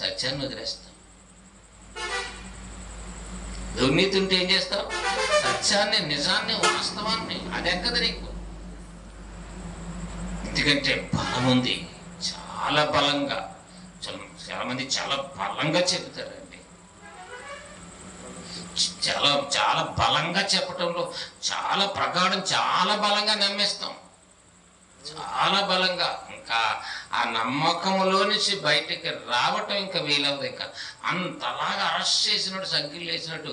సత్యాన్ని వదిలేస్తాం. దుర్నీతి ఉంటే ఏం చేస్తావు? సత్యాన్ని, నిజాన్ని, వాస్తవాన్ని. అది ఎక్కదు నీకు. ఎందుకంటే బలం ఉంది, చాలా బలంగా. చాలా మంది చాలా బలంగా చెబుతారండి. చాలా బలంగా చెప్పటంలో చాలా ప్రగాఢం, చాలా బలంగా నమ్మేస్తాం, చాలా బలంగా. ఇంకా ఆ నమ్మకంలో నుంచి బయటికి రావటం ఇంకా వీలవదు. ఇంకా అంతలాగా అరెస్ట్ చేసినట్టు, సంఖ్యలు వేసినట్టు,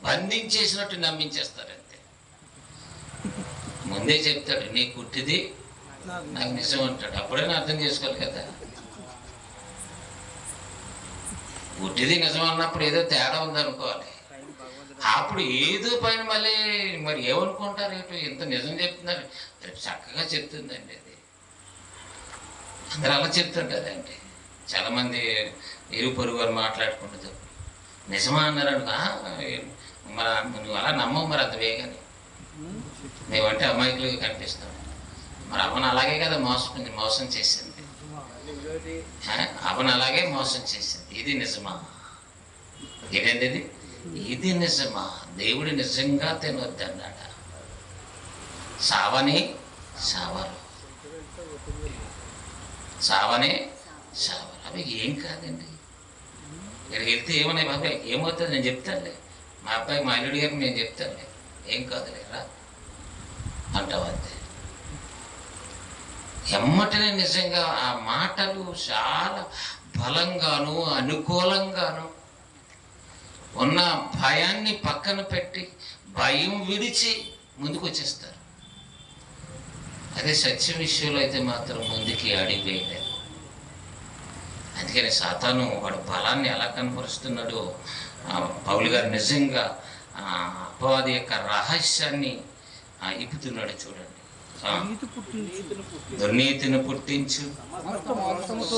బంధించేసినట్టు నమ్మించేస్తారు. అంతే. ముందే చెప్తాడు, నీ కుట్టిది నాకు నిజం అంటాడు. అప్పుడైనా అర్థం చేసుకోవాలి కదా. పుట్టిది నిజం అన్నప్పుడు ఏదో తేడా ఉందనుకోవాలి. అప్పుడు ఏదో పైన మళ్ళీ మరి ఏమనుకుంటారు, ఏంటో ఇంత నిజం చెప్తున్నారు, చక్కగా చెప్తుందండి అది. అందరూ అలా చెప్తుంటారండి. చాలామంది ఇరుగు పొరుగు వారు మాట్లాడుకుంటుంది, నిజమా అన్నారు అనుకో, మరి నువ్వు అలా నమ్మవు మరి అంత వేగానే, మేమంటే అమాయకులుగా కనిపిస్తాం. మరి అవను అలాగే కదా మోసం చేసింది, అవను అలాగే మోసం చేసింది. ఇది నిజమా? ఏంటండి ఇది? ఇది నిజమా? దేవుడు నిజంగా తినొద్దన్నాడ. సావని సావరు, సావనే సావరు. అవి ఏం కాదండి. ఇక్కడికి వెళ్తే ఏమన్నా బాబాయ్ ఏమవుతుంది నేను చెప్తానులే, మా అబ్బాయి మా అల్లుడి గారికి నేను చెప్తానులే, ఏం కాదులేరా అంటావు అంతే. ఎమ్మటనే నిజంగా ఆ మాటలు చాలా బలంగాను అనుకూలంగాను ఉన్న భయాన్ని పక్కన పెట్టి భయం విడిచి ముందుకు వచ్చేస్తారు. అదే సత్యం విషయంలో అయితే మాత్రం ముందుకి అడిగి వేయలేరు. అందుకని సాతాను వాడు బలాన్ని ఎలా కనపరుస్తున్నాడో పౌలు గారు నిజంగా అపవాది యొక్క రహస్యాన్ని ఇప్పుతున్నాడు చూడండి. దుర్నీతిని పుట్టించు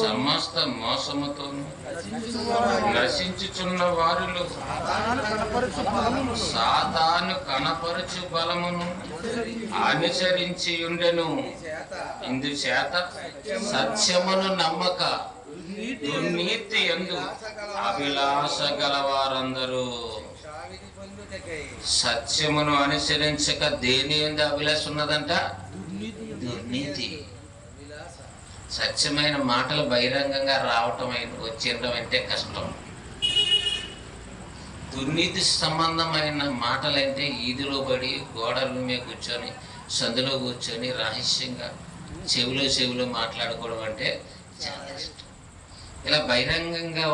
సమస్త మోసముతోను నశించుచున్న వారిలో సాతాను కనపరచు బలమును అనుసరించి ఉండెను. ఇందుచేత సత్యమును నమ్మక దుర్నీతి యందు అభిలాష గలవారందరూ. సత్యమును అనుసరించక దేని యందు అభిలాష ఉన్నదంట? దుర్నీతి. సత్యమైన మాటలు బహిరంగంగా వచ్చేయడం అంటే కష్టం. దుర్నీతి సంబంధమైన మాటలంటే ఈదులో పడి గోడల మీద కూర్చొని సందులో కూర్చొని రహస్యంగా చెవిలో మాట్లాడుకోవడం అంటే చాలా కష్టం. ఇలా బహిరంగంగా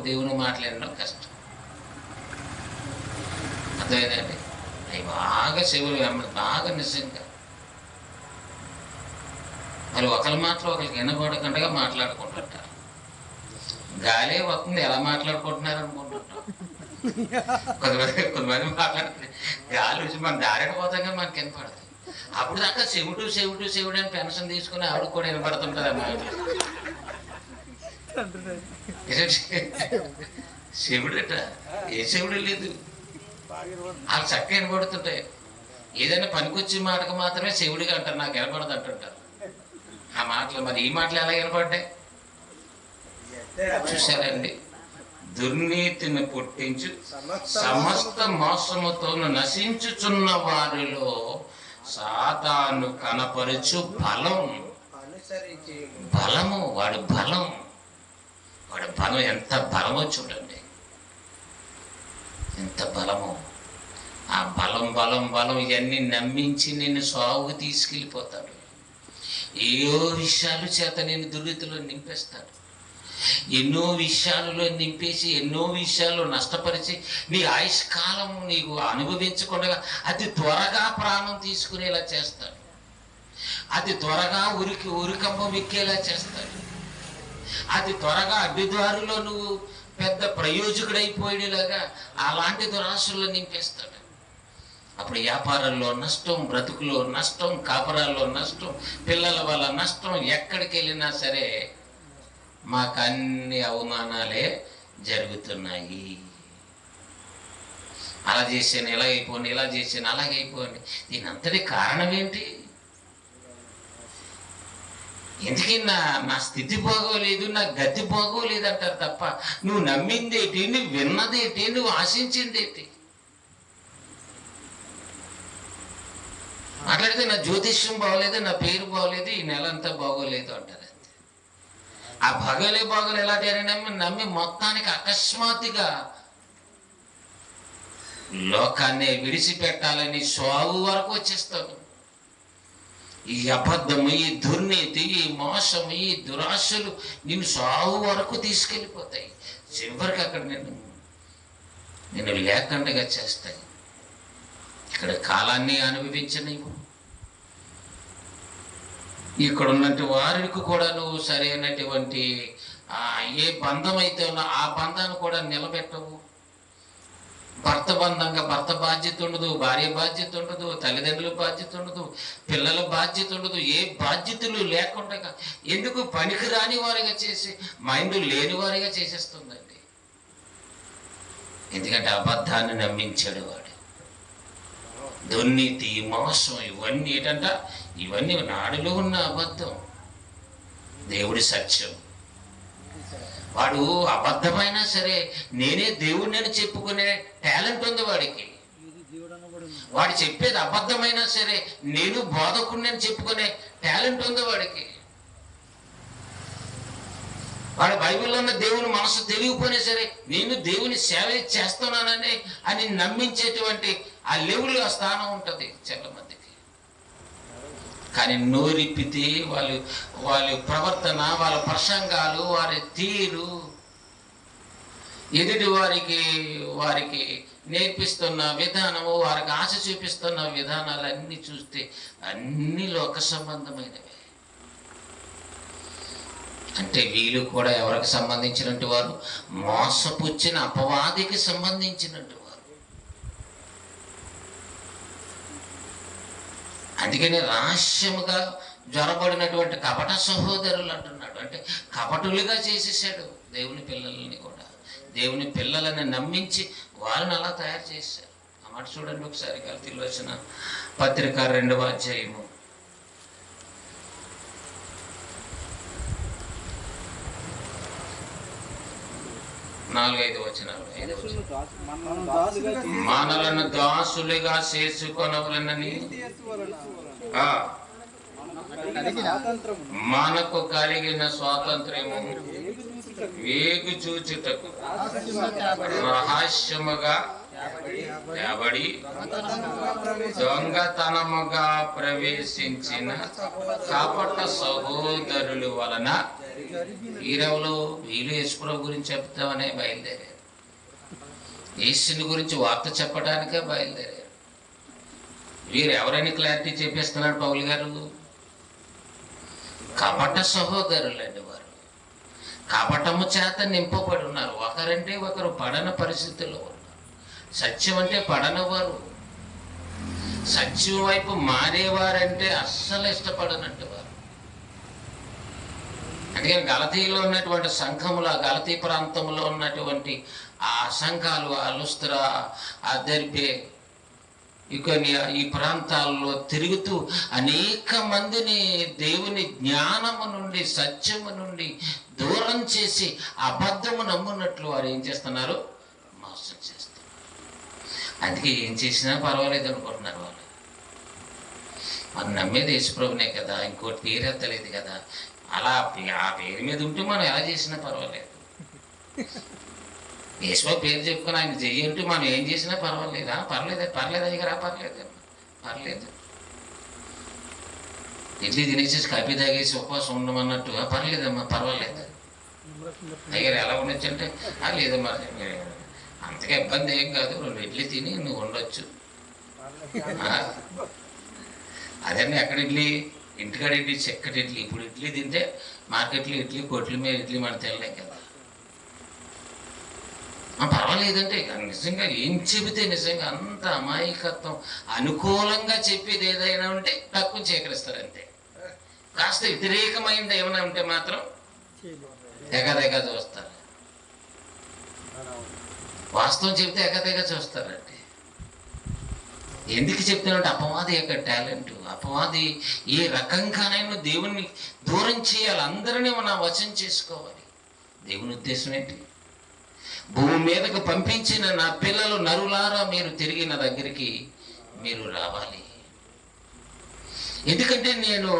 దేవుని మాట్లాడడం కష్టం. అర్థమైందండి? అవి బాగా చెవులు బాగా నిజంగా మరి ఒకరి మాటలు ఒకరికి వినబడకుండా మాట్లాడుకుంటుంటారు. గాలే వస్తుంది, ఎలా మాట్లాడుకుంటున్నారు అనుకుంటుంటాం. కొంతమంది మాట్లాడుతుంది గాలి వచ్చి మన దారిన పోతాం కానీ మనకి వినపడదు. అప్పుడు దాకా చెవుడు అని పెన్షన్ తీసుకుని ఆవిడ కూడా వినపడుతుంటుంది అన్నమాట. శివుడట ఏ శివుడు లేదు, వాళ్ళు చక్కగా వినపడుతుంటాయి. ఏదైనా పనికొచ్చే మాటకు మాత్రమే శివుడిగా అంటారు, నాకు వినపడదు అంటుంటారు. ఆ మాటలు మరి ఈ మాటలు ఎలా వినపడ్డాయి చూసారండి? దుర్నీతిని పుట్టించు సమస్త మోసముతోను నశించుచున్న వారిలో సాతాను కనపరచు బలము. వాడి బలం ఎంత బలమో చూడండి, ఎంత బలమో. ఆ బలం ఇవన్నీ నమ్మించి నిన్ను సాగుకు తీసుకెళ్ళిపోతాడు. ఏయో విషయాలు చేత నేను దుర్నీతిలో నింపేస్తాడు. ఎన్నో విషయాలలో నింపేసి ఎన్నో విషయాలు నష్టపరిచి నీ ఆయుష్కాలం నీకు అనుభవించకుండా అతి త్వరగా ప్రాణం తీసుకునేలా చేస్తాడు. అతి త్వరగా ఉరికంబం ఎక్కేలా చేస్తాడు. అతి త్వరగా అడ్డిదారులో నువ్వు పెద్ద ప్రయోజకుడైపోయేలాగా అలాంటి దురాశల్లో నింపేస్తాడు. అప్పుడు వ్యాపారాల్లో నష్టం, బ్రతుకులో నష్టం, కాపురాల్లో నష్టం, పిల్లల వల్ల నష్టం. ఎక్కడికి వెళ్ళినా సరే మాకు అన్ని అవమానాలే జరుగుతున్నాయి. అలా చేసాను ఇలా అయిపోయింది, ఇలా చేసాను అలాగే అయిపోయింది. దీని అంతటి కారణం ఏంటి? ఎందుకని నా స్థితి బాగోలేదు, నా గతి బాగోలేదు అంటారు తప్ప నువ్వు నమ్మిందేటి, నువ్వు విన్నదేటి, నువ్వు ఆశించిందేటి? మాట్లాడితే నా జ్యోతిష్యం బాగోలేదు, నా పేరు బాగోలేదు, ఈ నెల అంతా బాగోలేదు అంటారు. ఆ బాగోలే ఎలాంటి అని నమ్మి మొత్తానికి అకస్మాత్తుగా లోకాన్ని విడిచిపెట్టాలని సాగు వరకు వచ్చేస్తాను. ఈ అబద్ధము, ఈ దుర్నీతి, ఈ మోసము, ఈ దురాశలు నిన్ను సాగు వరకు తీసుకెళ్ళిపోతాయి. చివరికి అక్కడ నిన్ను లేకుండా చేస్తాయి. ఇక్కడ కాలాన్ని అనుభవించనివ్వు. ఇక్కడ ఉన్నటువంటి వారికి కూడా నువ్వు సరైనటువంటి ఏ బంధం అయితే ఉన్నా ఆ బంధాన్ని కూడా నిలబెట్టవు. భర్త బంధంగా భర్త బాధ్యత ఉండదు, భార్య బాధ్యత ఉండదు, తల్లిదండ్రుల బాధ్యత ఉండదు, పిల్లల బాధ్యత ఉండదు, ఏ బాధ్యతలు లేకుండా ఎందుకు పనికిరాని వారిగా చేసి మైండ్ లేని వారిగా చేసేస్తుందండి. ఎందుకంటే అబద్ధాన్ని నమ్మించాడు వాడు. దుర్నీతి, మోసం, ఇవన్నీ ఏంటంట, ఇవన్నీ నాడులో ఉన్న అబద్ధం, దేవుడి సత్యం. వాడు అబద్ధమైనా సరే నేనే దేవుడిని అని చెప్పుకునే టాలెంట్ ఉంది వాడికి. వాడు చెప్పేది అబద్ధమైనా సరే నేను బోధకుడిని అని చెప్పుకునే టాలెంట్ ఉంది వాడికి. వాడు బైబిల్లో ఉన్న దేవుని మనసు తెలియకపోయినా సరే నేను దేవుని సేవ చేస్తున్నానని అని నమ్మించేటువంటి ఆ లెవెల్, ఆ స్థానం ఉంటుంది చాలా మందికి. కానీ నోరిప్పితే వాళ్ళ ప్రవర్తన, వాళ్ళ ప్రసంగాలు, వారి తీరు, ఎదుటి వారికి నేర్పిస్తున్న విధానము, వారికి ఆశ చూపిస్తున్న విధానాలు అన్నీ చూస్తే అన్ని లోక సంబంధమైనవి. అంటే వీళ్ళు కూడా ఎవరికి సంబంధించినట్టు వారు? మోసపుచ్చిన అపవాదికి సంబంధించినట్టు వారు. అందుకని రహస్యముగా జ్వరపడినటువంటి కపట సహోదరులు అంటున్నాడు. అంటే కపటులుగా చేసేసాడు దేవుని పిల్లలని కూడా. దేవుని పిల్లలని నమ్మించి వారిని అలా తయారు చేశారు. ఆ మాట చూడండి ఒకసారి. గలతీయులకు రాసిన పత్రిక 2వ అధ్యాయము 4-5 వచనాలు. మనలను దాసులుగా చేసుకొనవలెనని మనకు కలిగిన స్వాతంత్ర్యము వేగు చూచుటకు రహస్యముగా తేబడి దొంగతనముగా ప్రవేశించిన కపట సహోదరుల వలన వీరెవరు? వీళ్ళు యేసుప్రభు గురించి చెప్తామనే బయలుదేరారు. యేసుని గురించి వార్త చెప్పడానికే బయలుదేరారు. వీరు ఎవరైనా క్లారిటీ చెప్పేస్తున్నాడు పౌలు గారు. కపట సహోదరులండి వారు. కపటము చేత నింపబడి ఉన్నారు. ఒకరంటే ఒకరు పడన పరిస్థితుల్లో ఉన్నారు. సత్యం అంటే పడనవారు, సత్యం వైపు మారేవారంటే అస్సలు ఇష్టపడనట్టు వారు. అందుకని గలతీలో ఉన్నటువంటి సంఘములు, ఆ గలతీ ప్రాంతంలో ఉన్నటువంటి ఆ సంఘాలు, ఆ లుస్త్ర, ఆ దెర్బే, ఇకోనియా, ఈ ప్రాంతాల్లో తిరుగుతూ అనేక మందిని దేవుని జ్ఞానము నుండి, సత్యము నుండి దూరం చేసి అబద్ధము నమ్మున్నట్లు వారు ఏం చేస్తున్నారు? మోసం చేస్తారు. అందుకే ఏం చేసినా పర్వాలేదు అనుకుంటున్నారు వాళ్ళు. మనం నమ్మేది యేసుప్రభునే కదా, ఇంకోటి పేరు ఎత్తలేదు కదా. అలా ఆ పేరు మీద ఉంటే మనం ఎలా చేసినా పర్వాలేదు. యేసుప్రభు పేరు చెప్పుకొని ఆయన చెయ్యంటే మనం ఏం చేసినా పర్వాలేదా? పర్లేదు అయ్యగారా, పర్లేదు. ఇడ్లీ తినేసేసి కాఫీ తాగేసి ఉపవాసం ఉండమన్నట్టు పర్లేదమ్మా, పర్వాలేదు. అయ్యారు ఎలా ఉండొచ్చు అంటే లేదమ్మా, అంతగా ఇబ్బంది ఏం కాదు, 2 ఇడ్లీ తిని నువ్వు ఉండొచ్చు. అదే ఎక్కడ ఇడ్లీ? ఇంటికాడ ఇడ్లీ, చెక్కటి ఇడ్లీ. ఇప్పుడు ఇడ్లీ తింటే మార్కెట్లో ఇడ్లీ, కొట్ల మీద ఇడ్లీ మనం తినలేం కదా. పర్వాలేదంటే నిజంగా ఏం చెబితే నిజంగా అంత అమాయకత్వం, అనుకూలంగా చెప్పేది ఏదైనా ఉంటే తక్కువ చేకరిస్తారు అంతే. కాస్త వ్యతిరేకమైనది ఏమైనా ఉంటే మాత్రం తెగ చూస్తారు. వాస్తవం చెబితే ఎగదెగ చూస్తారండి. ఎందుకు చెప్తానంటే అపవాది యొక్క టాలెంట్. అపవాది ఏ రకంగానైనా దేవుణ్ణి దూరం చేయాలి, అందరినీ మనం వశం చేసుకోవాలి. దేవుని ఉద్దేశం ఏంటి? భూమి మీదకు పంపించిన నా పిల్లలు నరులారా మీరు తిరిగి నా దగ్గరికి మీరు రావాలి. ఎందుకంటే నేను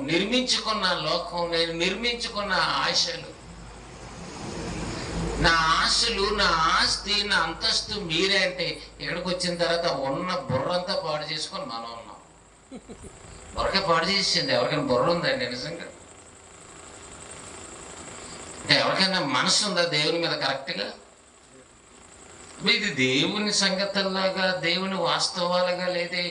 నిర్మించుకున్న లోకం, నేను నిర్మించుకున్న ఆశలు, నా ఆశలు, నా ఆస్తి, నా అంతస్తు మీరే అంటే ఇక్కడికి వచ్చిన తర్వాత ఉన్న బుర్రంతా పాడు చేసుకొని మనం ఉన్నాం. బుర్రకే పాడు చేసింది. ఎవరికైనా బుర్ర ఉందండి నిజంగా? అంటే ఎవరికైనా మనసు ఉందా దేవుని మీద కరెక్ట్గా? ఇది దేవుని సంగతుల్లాగా, దేవుని వాస్తవాలుగా లేదే.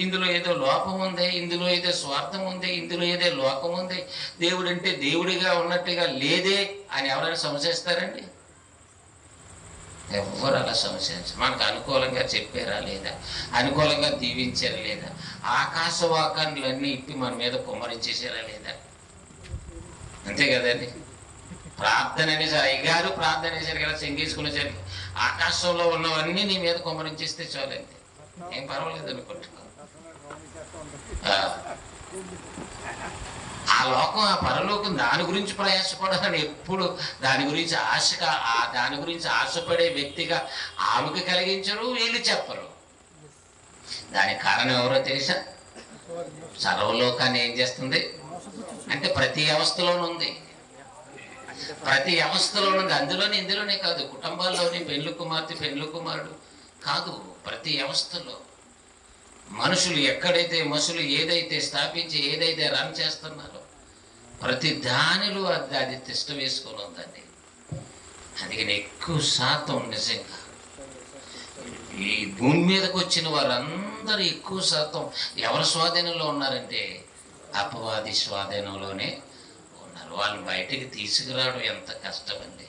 ఇందులో ఏదో లోపం ఉంది, ఇందులో ఏదో స్వార్థం ఉంది, ఇందులో ఏదో లోకం ఉంది, దేవుడు అంటే దేవుడిగా ఉన్నట్టుగా లేదే అని ఎవరైనా సంశయిస్తారండి? ఎవ్వరు అలా సంశయించరు. మనకు అనుకూలంగా చెప్పారా లేదా, అనుకూలంగా దీవించారా లేదా, ఆకాశవాకాన్లు అన్నీ ఇప్పి మన మీద కుమ్మరించేసారా లేదా, అంతే కదండి. ప్రార్థన అనేసరి అయ్యగారు ప్రార్థన చేశారు కదా, చెంగేసుకునేసరికి ఆకాశంలో ఉన్నవన్నీ నీ మీద కుమ్మరించేస్తే చాలండి, ఏం పర్వాలేదు అనుకుంటున్నాను. ఆ లోకం, ఆ పరలోకం, దాని గురించి ప్రయాసపడాలని ఎప్పుడు దాని గురించి ఆశపడే వ్యక్తిగా ఆమెకు కలిగించరు, వీళ్ళు చెప్పరు. దానికి కారణం ఎవరో తెలుసా? సర్వలోకాన్ని ఏం చేస్తుంది అంటే ప్రతి అవస్థలోనుంది, ప్రతి అవస్థలోనుంది. అందులోని ఇందులోనే కాదు, కుటుంబాల్లోని పెండ్లు కుమార్తె పెండ్లు కుమారుడు కాదు, ప్రతి అవస్థలో మనుషులు ఎక్కడైతే మనుషులు ఏదైతే స్థాపించి ఏదైతే రన్ చేస్తున్నారో ప్రతి దానిలో అది తిష్ట వేసుకొని ఉందండి. అందుకని ఎక్కువ శాతం నిజంగా ఈ భూమి మీదకి వచ్చిన వారందరూ ఎక్కువ శాతం ఎవరి స్వాధీనంలో ఉన్నారంటే అపవాది స్వాధీనంలోనే ఉన్నారు. వాళ్ళని బయటికి తీసుకురావడం ఎంత కష్టమండి.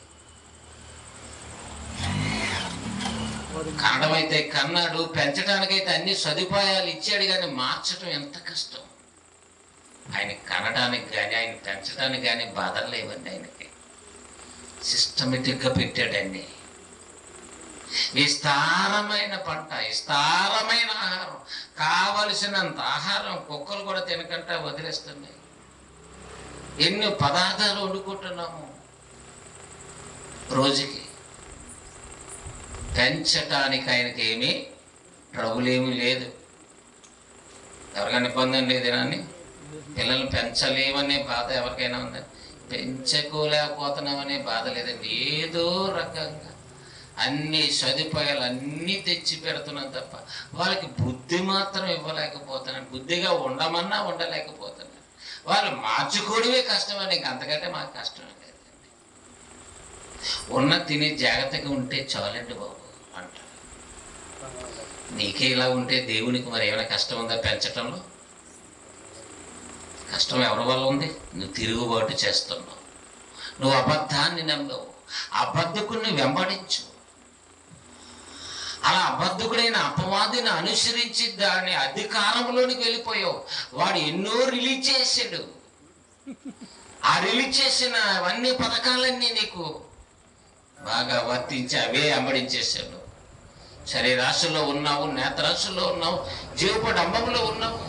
కనడం అయితే కన్నాడు, పెంచడానికైతే అన్ని సదుపాయాలు ఇచ్చాడు, కానీ మార్చడం ఎంత కష్టం. ఆయన కనడానికి కానీ ఆయన పెంచడానికి కానీ బాధలు లేవండి. ఆయనకి సిస్టమేటిక్గా పెట్టాడండి. విస్తారమైన పంట, విస్తారమైన ఆహారం, కావలసినంత ఆహారం కుక్కలు కూడా తినకుండా వదిలేస్తున్నాయి. ఎన్ని పదార్థాలు వండుకుంటున్నాము రోజుకి. పెంచటానికి ఆయనకి ఏమీ ట్రబుల్ ఏమీ లేదు. ఎవరికైనా ఇబ్బంది అండి దినాన్ని? పిల్లల్ని పెంచలేమనే బాధ ఎవరికైనా ఉందా? పెంచుకోలేకపోతున్నామనే బాధ లేదండి. ఏదో రకంగా అన్ని సదుపాయాలు అన్నీ తెచ్చి పెడుతున్నాం తప్ప వాళ్ళకి బుద్ధి మాత్రం ఇవ్వలేకపోతున్నాను. బుద్ధిగా ఉండమన్నా ఉండలేకపోతున్నాను. వాళ్ళు మార్చుకోవడమే కష్టమని, అంతకంటే మాకు కష్టమే కదండి. ఉన్న తిని జాగ్రత్తగా ఉంటే చాలండి బాబు అంటారు. నీకే ఇలా ఉంటే దేవునికి మరి ఏమైనా కష్టం ఉందా పెంచటంలో? కష్టం ఎవరి వల్ల ఉంది? నువ్వు తిరుగుబాటు చేస్తున్నావు, నువ్వు అబద్ధాన్ని నమ్మావు, అబద్ధకుని వెంబడించు. అలా అబద్ధకుడైన అపవాదిని అనుసరించి దాని అధికారంలోనికి వెళ్ళిపోయావు. వాడు ఎన్నో రిలీజ్ చేశాడు. ఆ రిలీజ్ చేసిన అవన్నీ పథకాలన్నీ నీకు బాగా వర్తించి అవే అమ్మడించేశాడు. శరీరాశుల్లో ఉన్నావు, నేత్రాశుల్లో ఉన్నావు, జీవపు డంబంలో ఉన్నావు.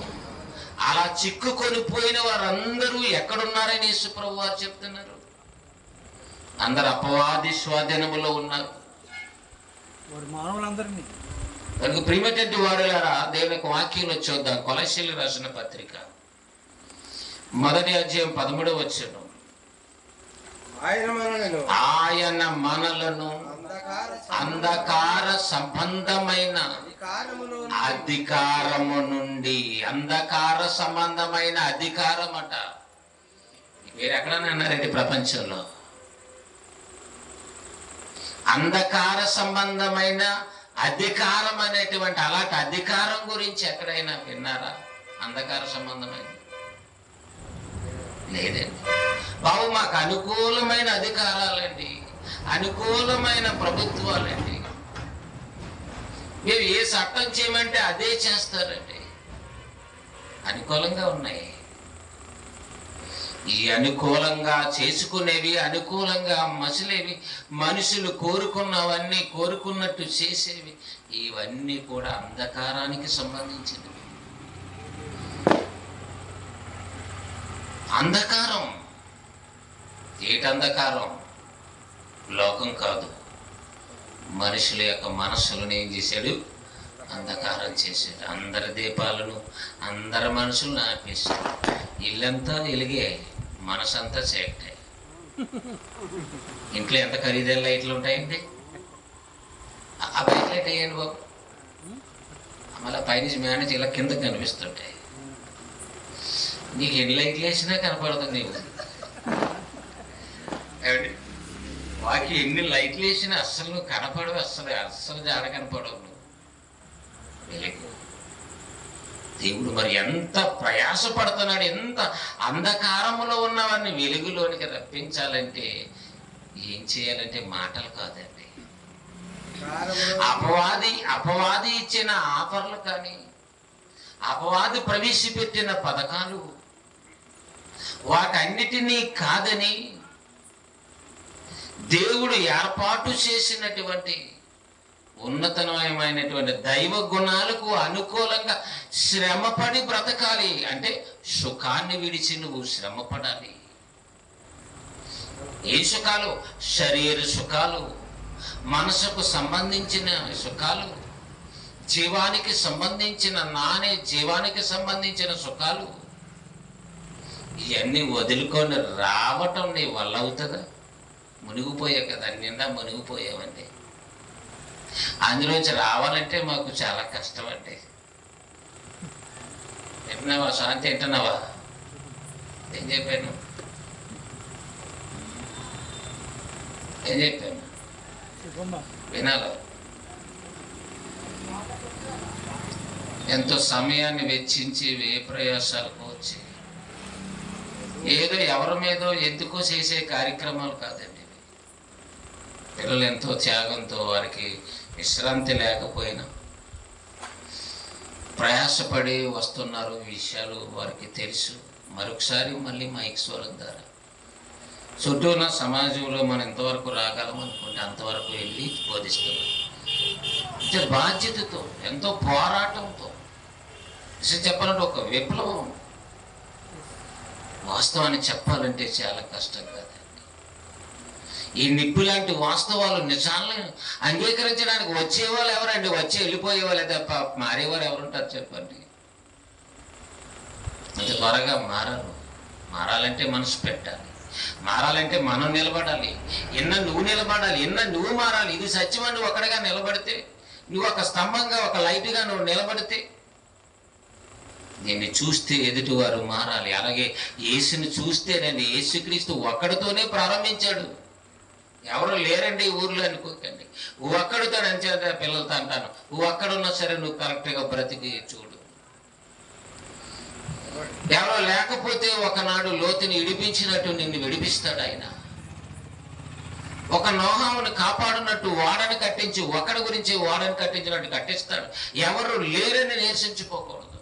అలా చిక్కుకొని పోయిన వారందరూ ఎక్కడున్నారని యేసుప్రభువు వారు చెప్తున్నారు. అందరు అపవాది స్వాధీనములో ఉన్నారు. మానవులందరినీ కనుక ప్రియమైనటువంటి వారులారా, దేవునికి వాక్యంలో చూద్దాం. కొలస్సీయులకు రాసిన పత్రిక 1వ అధ్యాయం 13వ వచనం. ఆయన మనలను అంధకార సంబంధమైన అధికారము నుండి, అంధకార సంబంధమైన అధికారం అట. మీరు ఎక్కడన్నా అన్నారండి ప్రపంచంలో? అంధకార సంబంధమైన అధికారం అనేటువంటి అలాంటి అధికారం గురించి ఎక్కడైనా విన్నారా? అంధకార సంబంధమైన లేదండి బాబు. మాకు అనుకూలమైన అధికారాలండి, అనుకూలమైన ప్రభుత్వాలండి. మేము ఏ చట్టం చేయమంటే అదే చేస్తారండి. అనుకూలంగా ఉన్నాయి. ఈ అనుకూలంగా చేసుకునేవి, అనుకూలంగా మసిలేవి, మనుషులు కోరుకున్నవన్నీ కోరుకున్నట్టు చేసేవి, ఇవన్నీ కూడా అంధకారానికి సంబంధించినవి. అంధకారం ఏటంధకారం? లోకం కాదు, మనుషుల యొక్క మనస్సులను ఏం చేశాడు? అంధకారం చేశాడు. అందరి దీపాలను అందరి మనసులను ఆపేశాడు. ఇల్లంతా వెలిగే, మనసంతా చీకటే. ఇంట్లో ఎంత ఖరీదైన లైట్లు ఉంటాయండి? ఆ బయట లైట్ వేయండి బాబు, మళ్ళీ పైనుంచి మేనేజ్ ఇలా కిందకి కనిపిస్తుంటాయి. నీకు ఎన్ని లైట్లు వేసినా కనపడదు నీవు. వాకి ఎన్ని లైట్లు వేసినా అస్సలు కనపడవు, అస్సలు జాడ కనపడవు. వెలుగు దేవుడు మరి ఎంత ప్రయాసపడుతున్నాడు, ఎంత అంధకారములో ఉన్నవాడిని వెలుగులోనికి రప్పించాలంటే ఏం చేయాలంటే మాటలు కాదండి, అపవాది ఇచ్చిన ఆఫర్లు కానీ, అపవాది ప్రవేశపెట్టిన పథకాలు, వాటన్నిటినీ కాదని దేవుడు ఏర్పాటు చేసినటువంటి ఉన్నతమైనటువంటి దైవ గుణాలకు అనుకూలంగా శ్రమపడి బ్రతకాలి. అంటే సుఖాన్ని విడిచి నువ్వు శ్రమపడాలి. ఏ సుఖాలు? శరీర సుఖాలు, మనసుకు సంబంధించిన సుఖాలు, జీవానికి సంబంధించిన జీవానికి సంబంధించిన సుఖాలు, ఇవన్నీ వదులుకొని రావటం నీ వల్ల అవుతుందా? మునిగిపోయావు కదా, నిండా మునిగిపోయావండి. అందులోంచి రావాలంటే మాకు చాలా కష్టం అండి. వింటున్నావా? శాంతి వింటున్నావా? ఏం చెప్పాను? వినాలి. ఎంతో సమయాన్ని వెచ్చించి ప్రయాసాలకు వచ్చి ఏదో ఎవరి మీదో ఎందుకో చేసే కార్యక్రమాలు కాదండి. పిల్లలు ఎంతో త్యాగంతో, వారికి విశ్రాంతి లేకపోయినా ప్రయాసపడి వస్తున్నారు. విషయాలు వారికి తెలుసు. మరొకసారి మళ్ళీ మైక్ స్వరం ద్వారా చుట్టూ ఉన్న సమాజంలో మనం ఎంతవరకు రాగలం అనుకుంటే అంతవరకు వెళ్ళి బోధిస్తున్నాం. అంటే బాధ్యతతో, ఎంతో పోరాటంతో, చెప్పాలంటే ఒక విప్లవం. వాస్తవాన్ని చెప్పాలంటే చాలా కష్టం కాదండి. ఈ నిప్పు లాంటి వాస్తవాలు, నిజాలను అంగీకరించడానికి వచ్చేవాళ్ళు ఎవరండి? వచ్చి వెళ్ళిపోయేవాళ్ళే తప్ప మారేవారు ఎవరుంటారు చెప్పండి? అంత త్వరగా మారరు. మారాలంటే మనసు పెట్టాలి, మారాలంటే మనం నిలబడాలి. నువ్వు నిలబడాలి, నువ్వు మారాలి. ఇది సత్యమని నువ్వు ఒక్కడిగా నిలబడితే, నువ్వు ఒక స్తంభంగా, ఒక లైట్గా నువ్వు నిలబడితే, దీన్ని చూస్తే ఎదుటివారు మారాలి. అలాగే యేసుని చూస్తేనండి, యేసుక్రీస్తు ఒక్కడితోనే ప్రారంభించాడు. ఎవరు లేరండి ఈ ఊర్లో అనుకోకండి. ఒక్కడితో అంచేత పిల్లలతో అంటాను, ఒక్కడున్నా సరే నువ్వు కరెక్ట్గా బ్రతికి చూడు. ఎవరో లేకపోతే ఒకనాడు లోతుని విడిపించినట్టు నిన్ను విడిపిస్తాడు ఆయన. ఒక నోహామును కాపాడున్నట్టు వాడని కట్టించి, ఒకడి గురించి వాడని కట్టించినట్టు కట్టిస్తాడు. ఎవరు లేరని నిరసించిపోకూడదు.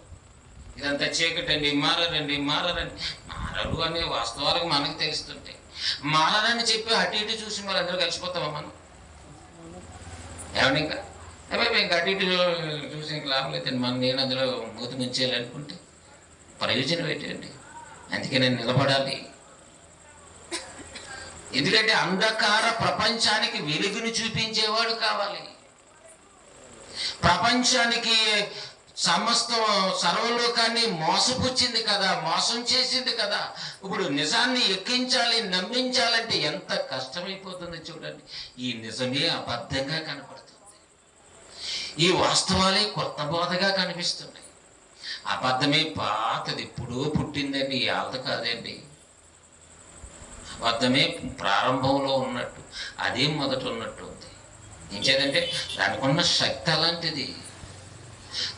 ఇదంతా చీకటండి, మారరండి. మారరు అనే వాస్తవాలకు మనకు తెలుస్తుంటే, మారని చెప్పి అటు ఇటు చూసి మరి అందరూ కలిసిపోతామా మనం? ఏమన్నా ఇంకా ఇంకా అటు ఇటు చూసి ఇంక లాభం లేదండి, నేను అందులో మూతి ముంచేయాలనుకుంటే ప్రయోజనం ఏంటండి? అందుకే నేను నిలబడాలి. ఎందుకంటే అంధకార ప్రపంచానికి వెలుగుని చూపించేవాడు కావాలి. ప్రపంచానికి సమస్తం సర్వలోకాన్ని మోసపుచ్చింది కదా, మోసం చేసింది కదా. ఇప్పుడు నిజాన్ని ఎక్కించాలి, నమ్మించాలంటే ఎంత కష్టమైపోతుంది చూడండి. ఈ నిజమే అబద్ధంగా కనపడుతుంది, ఈ వాస్తవాలే కొత్త బోధగా కనిపిస్తున్నాయి. అబద్ధమే పాతది, ఎప్పుడూ పుట్టిందండి, ఆల్త కాదండి. అబద్ధమే ప్రారంభంలో ఉన్నట్టు, అదే మొదట ఉన్నట్టు ఉంది. ఏం చేదంటే దానికి ఉన్న శక్తి అలాంటిది,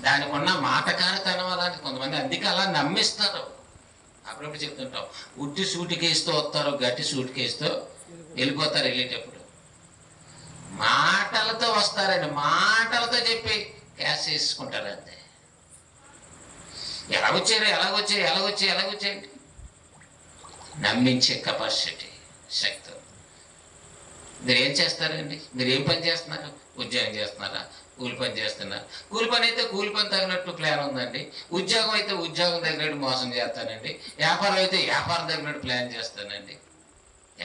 దానికి ఉన్న మాటకారితనం అలాంటి. కొంతమంది అందుకే అలా నమ్మిస్తారు. అప్పుడప్పుడు చెప్తుంటాం, ఉట్టి సూటికేస్తూ వస్తారు, గట్టి సూటికేస్తూ వెళ్ళిపోతారు. వెళ్ళేటప్పుడు మాటలతో వస్తారండి, మాటలతో చెప్పి క్యాష్ చేసుకుంటారు అంతే. ఎలాగొచ్చాయండి నమ్మించే కెపాసిటీ, శక్తి. మీరు ఏం చేస్తారండి? మీరు ఏం పని చేస్తున్నారు? ఉద్యోగం చేస్తున్నారా? కూలి పని చేస్తున్నారు. కూలి పని అయితే కూలి పని తగినట్టు ప్లాన్ ఉందండి. ఉద్యోగం అయితే ఉద్యోగం తగినట్టు మోసం చేస్తానండి. వ్యాపారం అయితే వ్యాపారం తగినట్టు ప్లాన్ చేస్తానండి.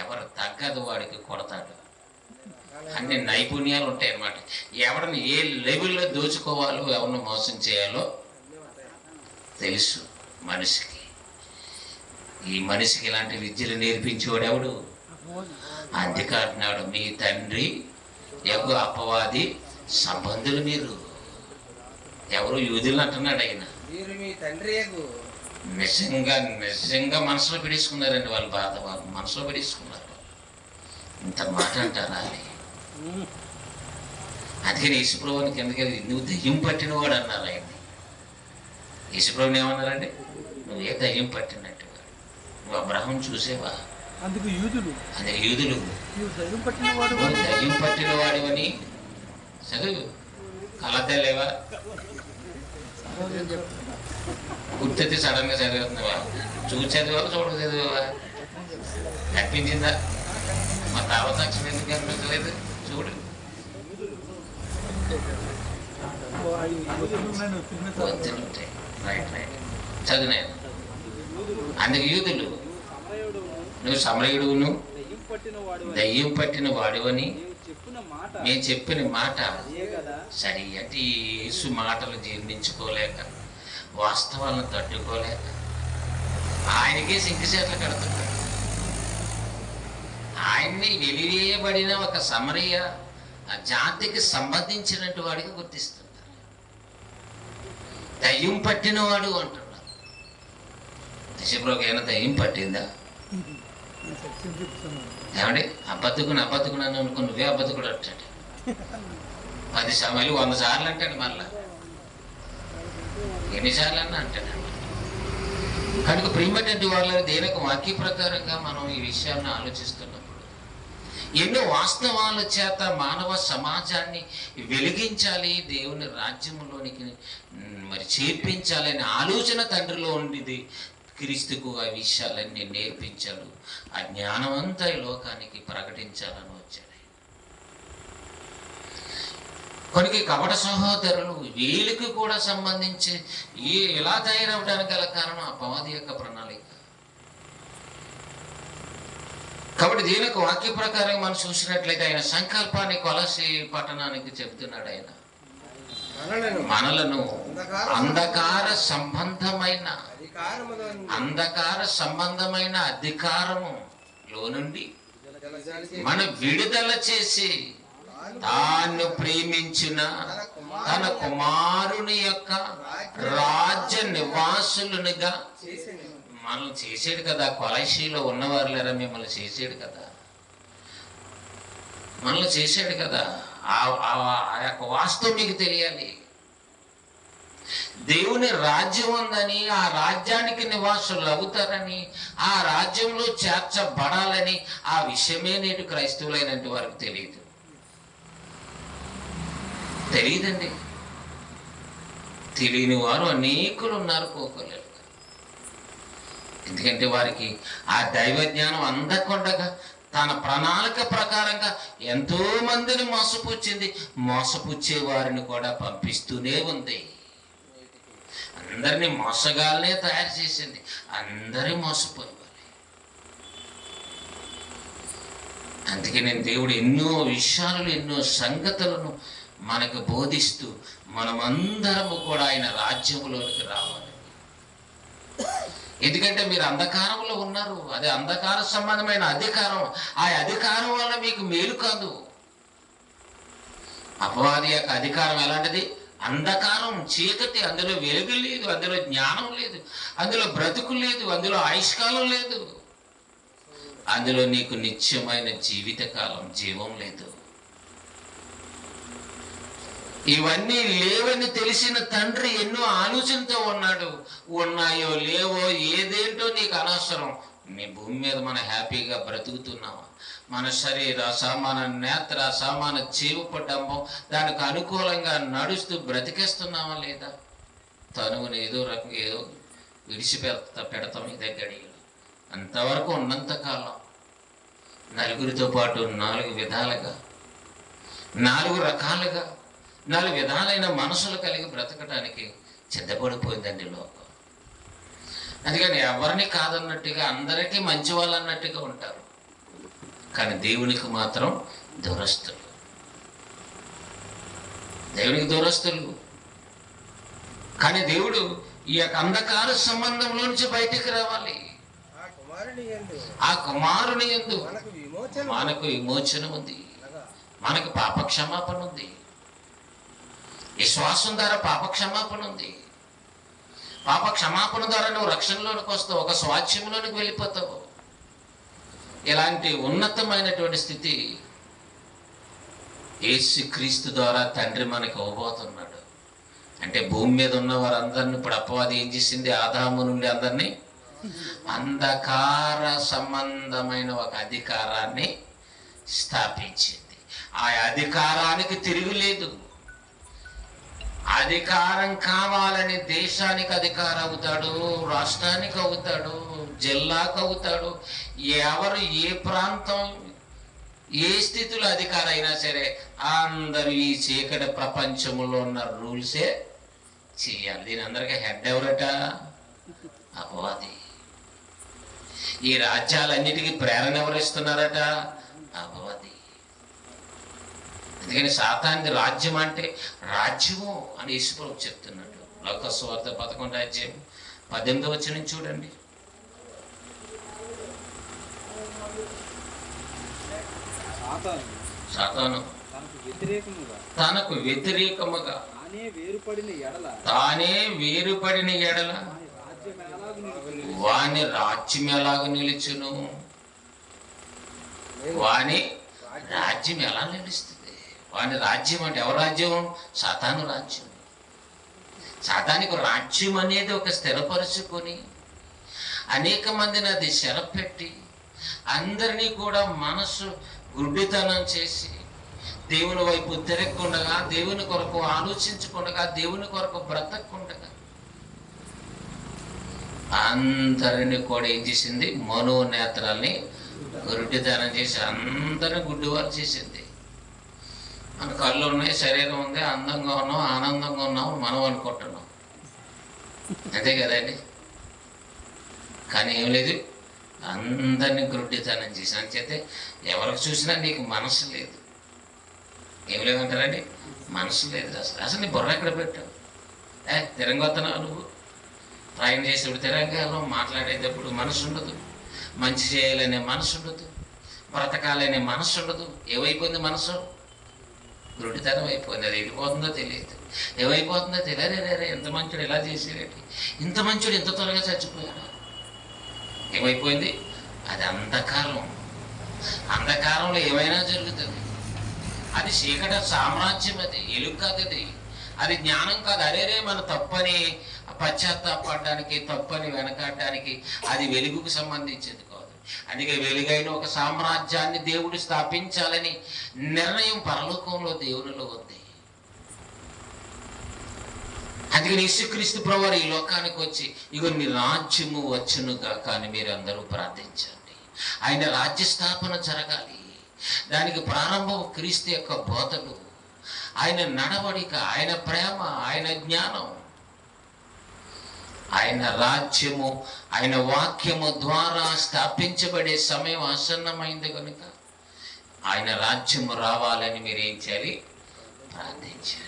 ఎవరు తగ్గదు వాడికి కొడతాడు. అన్ని నైపుణ్యాలు ఉంటాయి అన్నమాట. ఎవరిని ఏ లెవెల్లో దోచుకోవాలో, ఎవరిని మోసం చేయాలో తెలుసు మనిషికి. ఈ మనిషికి ఇలాంటి విద్యలు నేర్పించేవాడు ఎవడు? అందుకంటున్నాడు, మీ తండ్రి ఎగు అపవాది సంబంధులు మీరు. ఎవరు? యూదులు అంటున్నాడు ఆయన. నిజంగా మనసులో పెడేసుకున్నారండి వాళ్ళ బాధ, వాళ్ళు మనసులో పెడేసుకున్నారు. ఇంత మాట అంటారా అని. అందుకని యేసుప్రభుని కిందకి నువ్వు దయ్యం పట్టినవాడు అన్నారు ఆయన్ని. యేసుప్రభుని ఏమన్నారండి? నువ్వే దయ్యం పట్టినట్టు. నువ్వు అబ్రహం చూసేవా? అందుకు యూదులు నువ్వు దయ్యం పట్టినవాడు అని చదువు. కలతలేవా? గుర్తెత్తి సడన్గా చదివేస్తున్నావా? చూసి చదివా, చూడక చదివావా? కనిపించిందా? మా తావతాక్షం ఎందుకు కనిపించలేదు? చూడు. ఉంటాయి. రైట్ చదివినాయి. అందుకు యూదులు నువ్వు సమరయుడును దయ్యం పట్టిన వాడివని నేను చెప్పిన మాట సరి అంటే యేసు మాటలు జీర్ణించుకోలేక, వాస్తవాలను తట్టుకోలేక ఆయనకే సింకిసేట్లు కడుతున్నాడు. ఆయన్ని వెలివేయబడిన ఒక సమరయ జాతికి సంబంధించినట్టు వాడిగా గుర్తిస్తున్నారు. దయ్యం పట్టినవాడు అంటున్నారు. యేసుప్రభుకి ఏమైనా దయ్యం పట్టిందా? ఏమండి? అబద్ధకుని అని అనుకుని నువ్వే అబద్ధకుడు అంటాడు. 10 సమయాలు 100 సార్లు అంటాడు. మళ్ళా ఎన్నిసార్లు అన్నా అంటాడు. కనుక ప్రియమైనటువంటి వాళ్ళ దేనికి వాక్య ప్రకారంగా మనం ఈ విషయాన్ని ఆలోచిస్తున్నప్పుడు ఎన్నో వాస్తవాల చేత మానవ సమాజాన్ని వెలిగించాలి, దేవుని రాజ్యంలోనికి మరి చేర్పించాలనే ఆలోచన తండ్రిలో ఉండేది. క్రీస్తుకు ఆ విషయాలన్నీ నేర్పించాడు. ఆ జ్ఞానమంతా ఈ లోకానికి ప్రకటించాలని వచ్చాడు. కొన్ని కపట సహోదరులు వీళ్ళకి కూడా సంబంధించి ఎలా తయారవడానికి గల కారణం అపవాది యొక్క ప్రణాళిక. కాబట్టి దీనికి వాక్య ప్రకారం మనం చూసినట్లయితే ఆయన సంకల్పాన్ని కొలసి పట్టణానికి చెబుతున్నాడు. ఆయన మనలను అంధకార సంబంధమైన అధికారములో నుండి మన విడుదల చేసి తాను ప్రేమించిన తన కుమారుని యొక్క రాజ్య నివాసులునిగా మనం చేసాడు కదా. కొలసీలో ఉన్నవారు లేరా మిమ్మల్ని చేసాడు కదా, మనల్ని చేసాడు కదా. ఆ యొక్క వాస్తవం మీకు తెలియాలి. దేవుని రాజ్యం ఉందని, ఆ రాజ్యానికి నివాసులు అవుతారని, ఆ రాజ్యంలో చేర్చబడాలని ఆ విషయమే నేటి క్రైస్తవులైనటువంటి వారికి తెలియదండి. తెలియని వారు అనేకులు ఉన్నారు కోకోలేరు. ఎందుకంటే వారికి ఆ దైవ జ్ఞానం అందకుండగా తన ప్రణాళిక ప్రకారంగా ఎంతో మందిని మోసపుచ్చే వారిని కూడా పంపిస్తూనే ఉంది. అందరినీ మోసగాలనే తయారు చేసింది. అందరూ మోసపోయేవారు. అందుకే నేను దేవుడు ఎన్నో విషయాలను, ఎన్నో సంగతులను మనకు బోధిస్తూ మనమందరము కూడా ఆయన రాజ్యంలోనికి రావాలి. ఎందుకంటే మీరు అంధకారంలో ఉన్నారు. అది అంధకార సంబంధమైన అధికారం. ఆ అధికారం వల్ల మీకు మేలు కాదు. అపవాది యొక్క అధికారం ఎలాంటిది? అంధకారం, చీకటి. అందులో వెలుగు లేదు, అందులో జ్ఞానం లేదు, అందులో బ్రతుకు లేదు, అందులో ఆయుష్కాలం లేదు, అందులో నీకు నిత్యమైన జీవితకాలం, జీవం లేదు. ఇవన్నీ లేవని తెలిసిన తండ్రి ఎన్నో ఆలోచనతో ఉన్నాడు. ఉన్నాయో లేవో ఏదేంటో నీకు అనవసరం. నీ భూమి మీద మనం హ్యాపీగా బ్రతుకుతున్నామా? మన శరీరాశ, మన నేత్రాశ, మన జీవపడ్డమో దానికి అనుకూలంగా నడుస్తూ బ్రతికేస్తున్నామా లేదా? తనువుని ఏదో రకంగా ఏదో పెడతాం ఇదే గడియలు. అంతవరకు ఉన్నంతకాలం నలుగురితో పాటు 4 విధాలుగా, 4 రకాలుగా, 4 విధాలైన మనసులు కలిగి బ్రతకడానికి సిద్ధపడిపోయిందండి లోకం. అందుకని ఎవరిని కాదన్నట్టుగా, అందరికీ మంచి వాళ్ళు అన్నట్టుగా ఉంటారు. కానీ దేవునికి మాత్రం దూరస్తులు. దేవునికి దూరస్తులు. కానీ దేవుడు ఈ యొక్క అంధకార సంబంధంలో నుంచి బయటికి రావాలి. ఆ కుమారుని యందు మనకు విమోచన ఉంది, మనకు పాపక్షమాపణ ఉంది. విశ్వాసం ద్వారా పాపక్షమాపణ ఉంది. పాపక్షమాపణ ద్వారా నువ్వు రక్షణలోనికి వస్తావు, ఒక స్వాస్థ్యంలోనికి వెళ్ళిపోతావు. ఇలాంటి ఉన్నతమైనటువంటి స్థితి యేసుక్రీస్తు ద్వారా తండ్రి మనకి ఇవ్వబోతున్నాడు. అంటే భూమి మీద ఉన్న వారందరినీ ఇప్పుడు అపవాది ఏం చేసింది? ఆదాము నుండి అందరినీ అంధకార సంబంధమైన ఒక అధికారాన్ని స్థాపించింది. ఆ అధికారానికి తిరుగులేదు. అధికారం కావాలని దేశానికి అధికారం అవుతాడు, రాష్ట్రానికి అవుతాడు, జిల్లాకు అవుతాడు. ఎవరు ఏ ప్రాంతం ఏ స్థితిలో అధికారం అయినా సరే అందరూ ఈ చీకటి ప్రపంచంలో ఉన్న రూల్సే చేయాలి. దీని అందరికీ హెడ్ ఎవరట? అపవాది. ఈ రాజ్యాలన్నిటికీ ప్రేరణ ఎవరిస్తున్నారట? అపవాది. అందుకని సాతానుడి రాజ్యం అంటే రాజ్యము అని యేసుప్రభు చెప్తున్నాడు. లోక సువార్త 11వ అధ్యాయం 18వ వచనం చూడండి. సాతాను తనకు వ్యతిరేకముగా తానే వేరుపడిన ఎడల వాని రాజ్యం ఎలాగ నిలుచును? వాని రాజ్యం ఎలా నిలుస్తుంది? వాని రాజ్యం అంటే ఎవరు రాజ్యం? సాతాను రాజ్యం. సాతానికి రాజ్యం అనేది ఒక స్థిరపరుచుకొని అనేక మందిని అది శరపెట్టి అందరినీ కూడా మనసు గుడ్డితనం చేసి దేవుని వైపు తిరగకుండగా, దేవుని కొరకు ఆలోచించకుండగా, దేవుని కొరకు బ్రతకకుండగా అందరినీ కూడా ఏం చేసింది? మనోనేత్రాల్ని గుడ్డితనం చేసి అందరిని గుడ్డివారు చేసింది. మన కళ్ళు ఉన్నాయి, శరీరం ఉంది, అందంగా ఉన్నాం, ఆనందంగా ఉన్నాం మనం అనుకుంటున్నాం. అంతే కదండి. కానీ ఏం లేదు, అందరినీ గుడ్డితనం చేసి. అంచేతే ఎవరికి చూసినా నీకు మనసు లేదు. ఏం లేదంటారండి? మనసు లేదు. అసలు నీ బుర్ర ఎక్కడ పెట్టావు? తిరంగొత్తనావు నువ్వు. ప్రయాణం చేసేప్పుడు తిరంగాలో మాట్లాడేటప్పుడు మనసు ఉండదు, మంచి చేయాలనే మనసు ఉండదు, బ్రతకాలనే మనసు ఉండదు. ఏమైపోయింది మనసు? గుడ్డితనం అయిపోయింది. అది వెళ్ళిపోతుందో తెలియదు, ఏమైపోతుందో తెలియదు. రే ఇంత మంచుడు ఇలా చేసేరేంటి, ఇంత మంచుడు ఇంత త్వరగా చచ్చిపోయాడు. ఏమైపోయింది? అది అంధకారం. అంధకారంలో ఏమైనా జరుగుతుంది. అది చీకటి సామ్రాజ్యం. అది ఎలుగు కాదు, అది జ్ఞానం కాదు. అరేరే మన తప్పని పశ్చాత్తాపడడానికి, తప్పని వెనకాడడానికి అది వెలుగుకు సంబంధించింది కాదు. అందుకే వెలుగైన ఒక సామ్రాజ్యాన్ని దేవుడు స్థాపించాలని నిర్ణయం పరలోకంలో దేవునిలో ఉంది. అందుకని యేసుక్రీస్తు ప్రభువారు ఈ లోకానికి వచ్చి ఇగో నీ రాజ్యము వచ్చునుగా కానీ మీరందరూ ప్రార్థించండి. ఆయన రాజ్య స్థాపన జరగాలి. దానికి ప్రారంభం క్రీస్తు యొక్క బోధలు, ఆయన నడవడిక, ఆయన ప్రేమ, ఆయన జ్ఞానం, ఆయన రాజ్యము, ఆయన వాక్యము ద్వారా స్థాపించబడే సమయం ఆసన్నమైంది కనుక ఆయన రాజ్యము రావాలని మీరు ఏం చేయాలి? ప్రార్థించాలి.